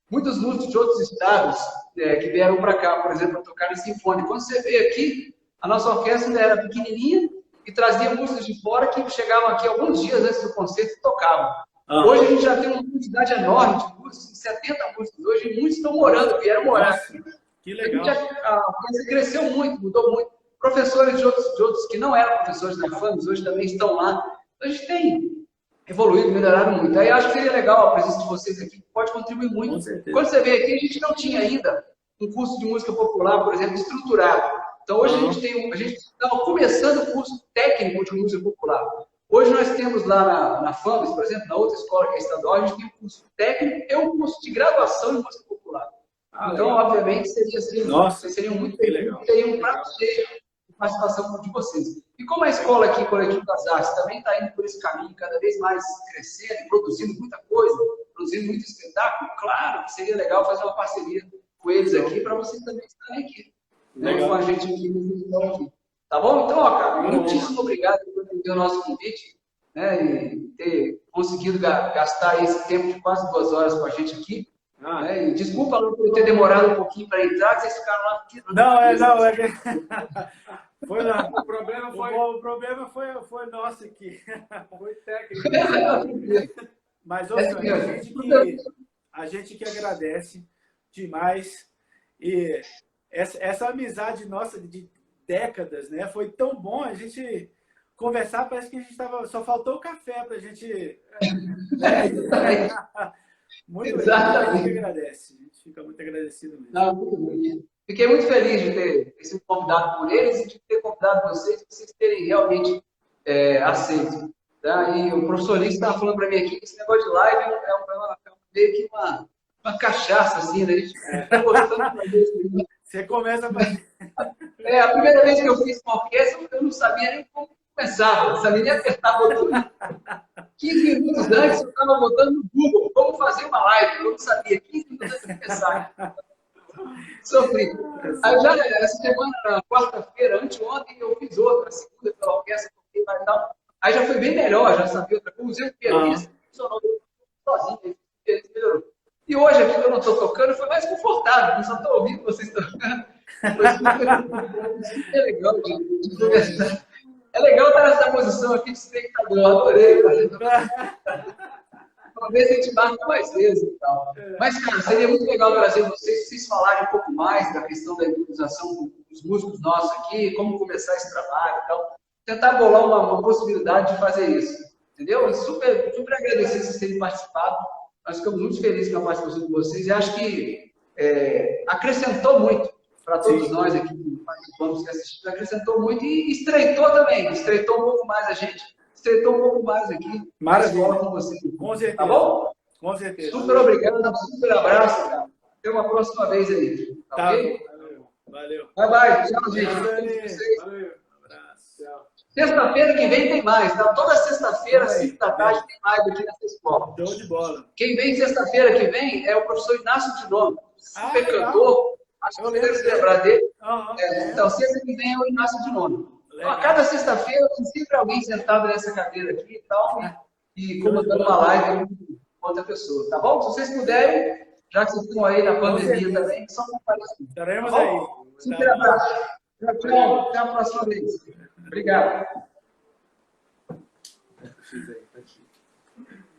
muitos músicos de outros estados que vieram para cá, por exemplo, para tocar no Sinfônico. Quando você veio aqui, a nossa orquestra ainda era pequenininha e trazia músicos de fora que chegavam aqui alguns dias antes do concerto e tocavam. Hoje a gente já tem uma quantidade enorme de músicos, 70 músicos hoje, e muitos estão vieram morar aqui. Que legal. A orquestra cresceu muito, mudou muito. Professores de outros que não eram professores da FAMS hoje também estão lá. Então a gente tem evoluído, melhorado muito. Aí acho que seria legal a presença de vocês aqui, pode contribuir muito. Quando você veio aqui, a gente não tinha ainda um curso de música popular, por exemplo, estruturado. Então hoje a gente estava começando o curso técnico de música popular. Hoje nós temos lá na FAMS, por exemplo, na outra escola que é estadual, a gente tem um curso técnico e um curso de graduação em música popular. Então, obviamente, seria assim, vocês seriam muito legal. Teriam um prato cheio de participação de vocês. E como a escola aqui, Coletivo das Artes, também está indo por esse caminho, cada vez mais crescendo, produzindo muita coisa, produzindo muito espetáculo, claro que seria legal fazer uma parceria com eles aqui, para vocês também estarem aqui. Com a gente aqui. Tá bom? Então, ó, cara, muitíssimo obrigado por atender o nosso convite, né, e ter conseguido gastar esse tempo de quase 2 horas com a gente aqui. Né, e desculpa por eu ter demorado um pouquinho para entrar, vocês ficaram lá. Foi lá. O problema foi... O problema foi nosso aqui. Foi técnico. Mas, ô, a gente que agradece demais. E essa amizade nossa de décadas, né? Foi tão bom a gente conversar, parece que a gente estava... Só faltou o café para a gente... Muito legal, a gente agradece. A gente fica muito agradecido mesmo. Não, muito bem. Fiquei muito feliz de ter sido convidado por eles e de ter convidado vocês terem realmente aceito. Tá? E o professor Lins estava falando para mim aqui que esse negócio de live é meio que uma cachaça, assim, né? A gente está gostando de fazer isso. Você começa a fazer. A primeira vez que eu fiz uma orquestra, eu não sabia nem como começar, não sabia nem apertar o botão. 15 minutos antes, eu estava botando no Google como fazer uma live, eu não sabia. 15 minutos antes de começar. Sofri. Aí já essa semana, na quarta-feira, anteontem, eu fiz outra, a segunda pela orquestra, e tal. Aí já foi bem melhor, já sabia outra coisa. Usei o pianista, funcionou sozinho, melhorou. E hoje, aqui que eu não estou tocando, foi mais confortável, eu só estou ouvindo vocês tocando. Foi super legal de conversar. É legal estar nessa posição aqui de espectador, eu adorei. Talvez a gente marque mais vezes e tal. Mas, cara, seria muito legal trazer vocês falarem um pouco mais da questão da improvisação dos músicos nossos aqui, como começar esse trabalho e tal. Tentar bolar uma possibilidade de fazer isso. Entendeu? E super agradecer vocês terem participado. Nós ficamos muito felizes com a participação de vocês e acho que acrescentou muito para todos nós aqui que participamos, que assistimos, acrescentou muito e estreitou também. Estreitou um pouco mais a gente. Estreitou um pouco mais aqui. Maravilha. Com vocês. Com certeza. Tá bom? Com certeza. Super obrigado, super abraço, cara. Até uma próxima vez aí. Tá ok? Valeu. Bye, bye. Tchau, gente. Valeu. Um abraço. Tchau. Sexta-feira que vem tem mais, tá? Toda sexta-feira, 5 da tarde, tem mais aqui nessa escola. Show de bola. Quem vem sexta-feira que vem é o professor Inácio de Novo, super cantor. Acho que você deve se lembrar dele. Então, sexta que vem é o Inácio de Novo. Então, a cada sexta-feira tem sempre alguém sentado nessa cadeira aqui e tal, e comandando uma live com outra pessoa, tá bom? Se vocês puderem, já que vocês estão aí na pandemia também, só comparecer. Estaremos Tá aí. Super abraço. Tchau. Até a próxima vez. Obrigado. Tá aqui.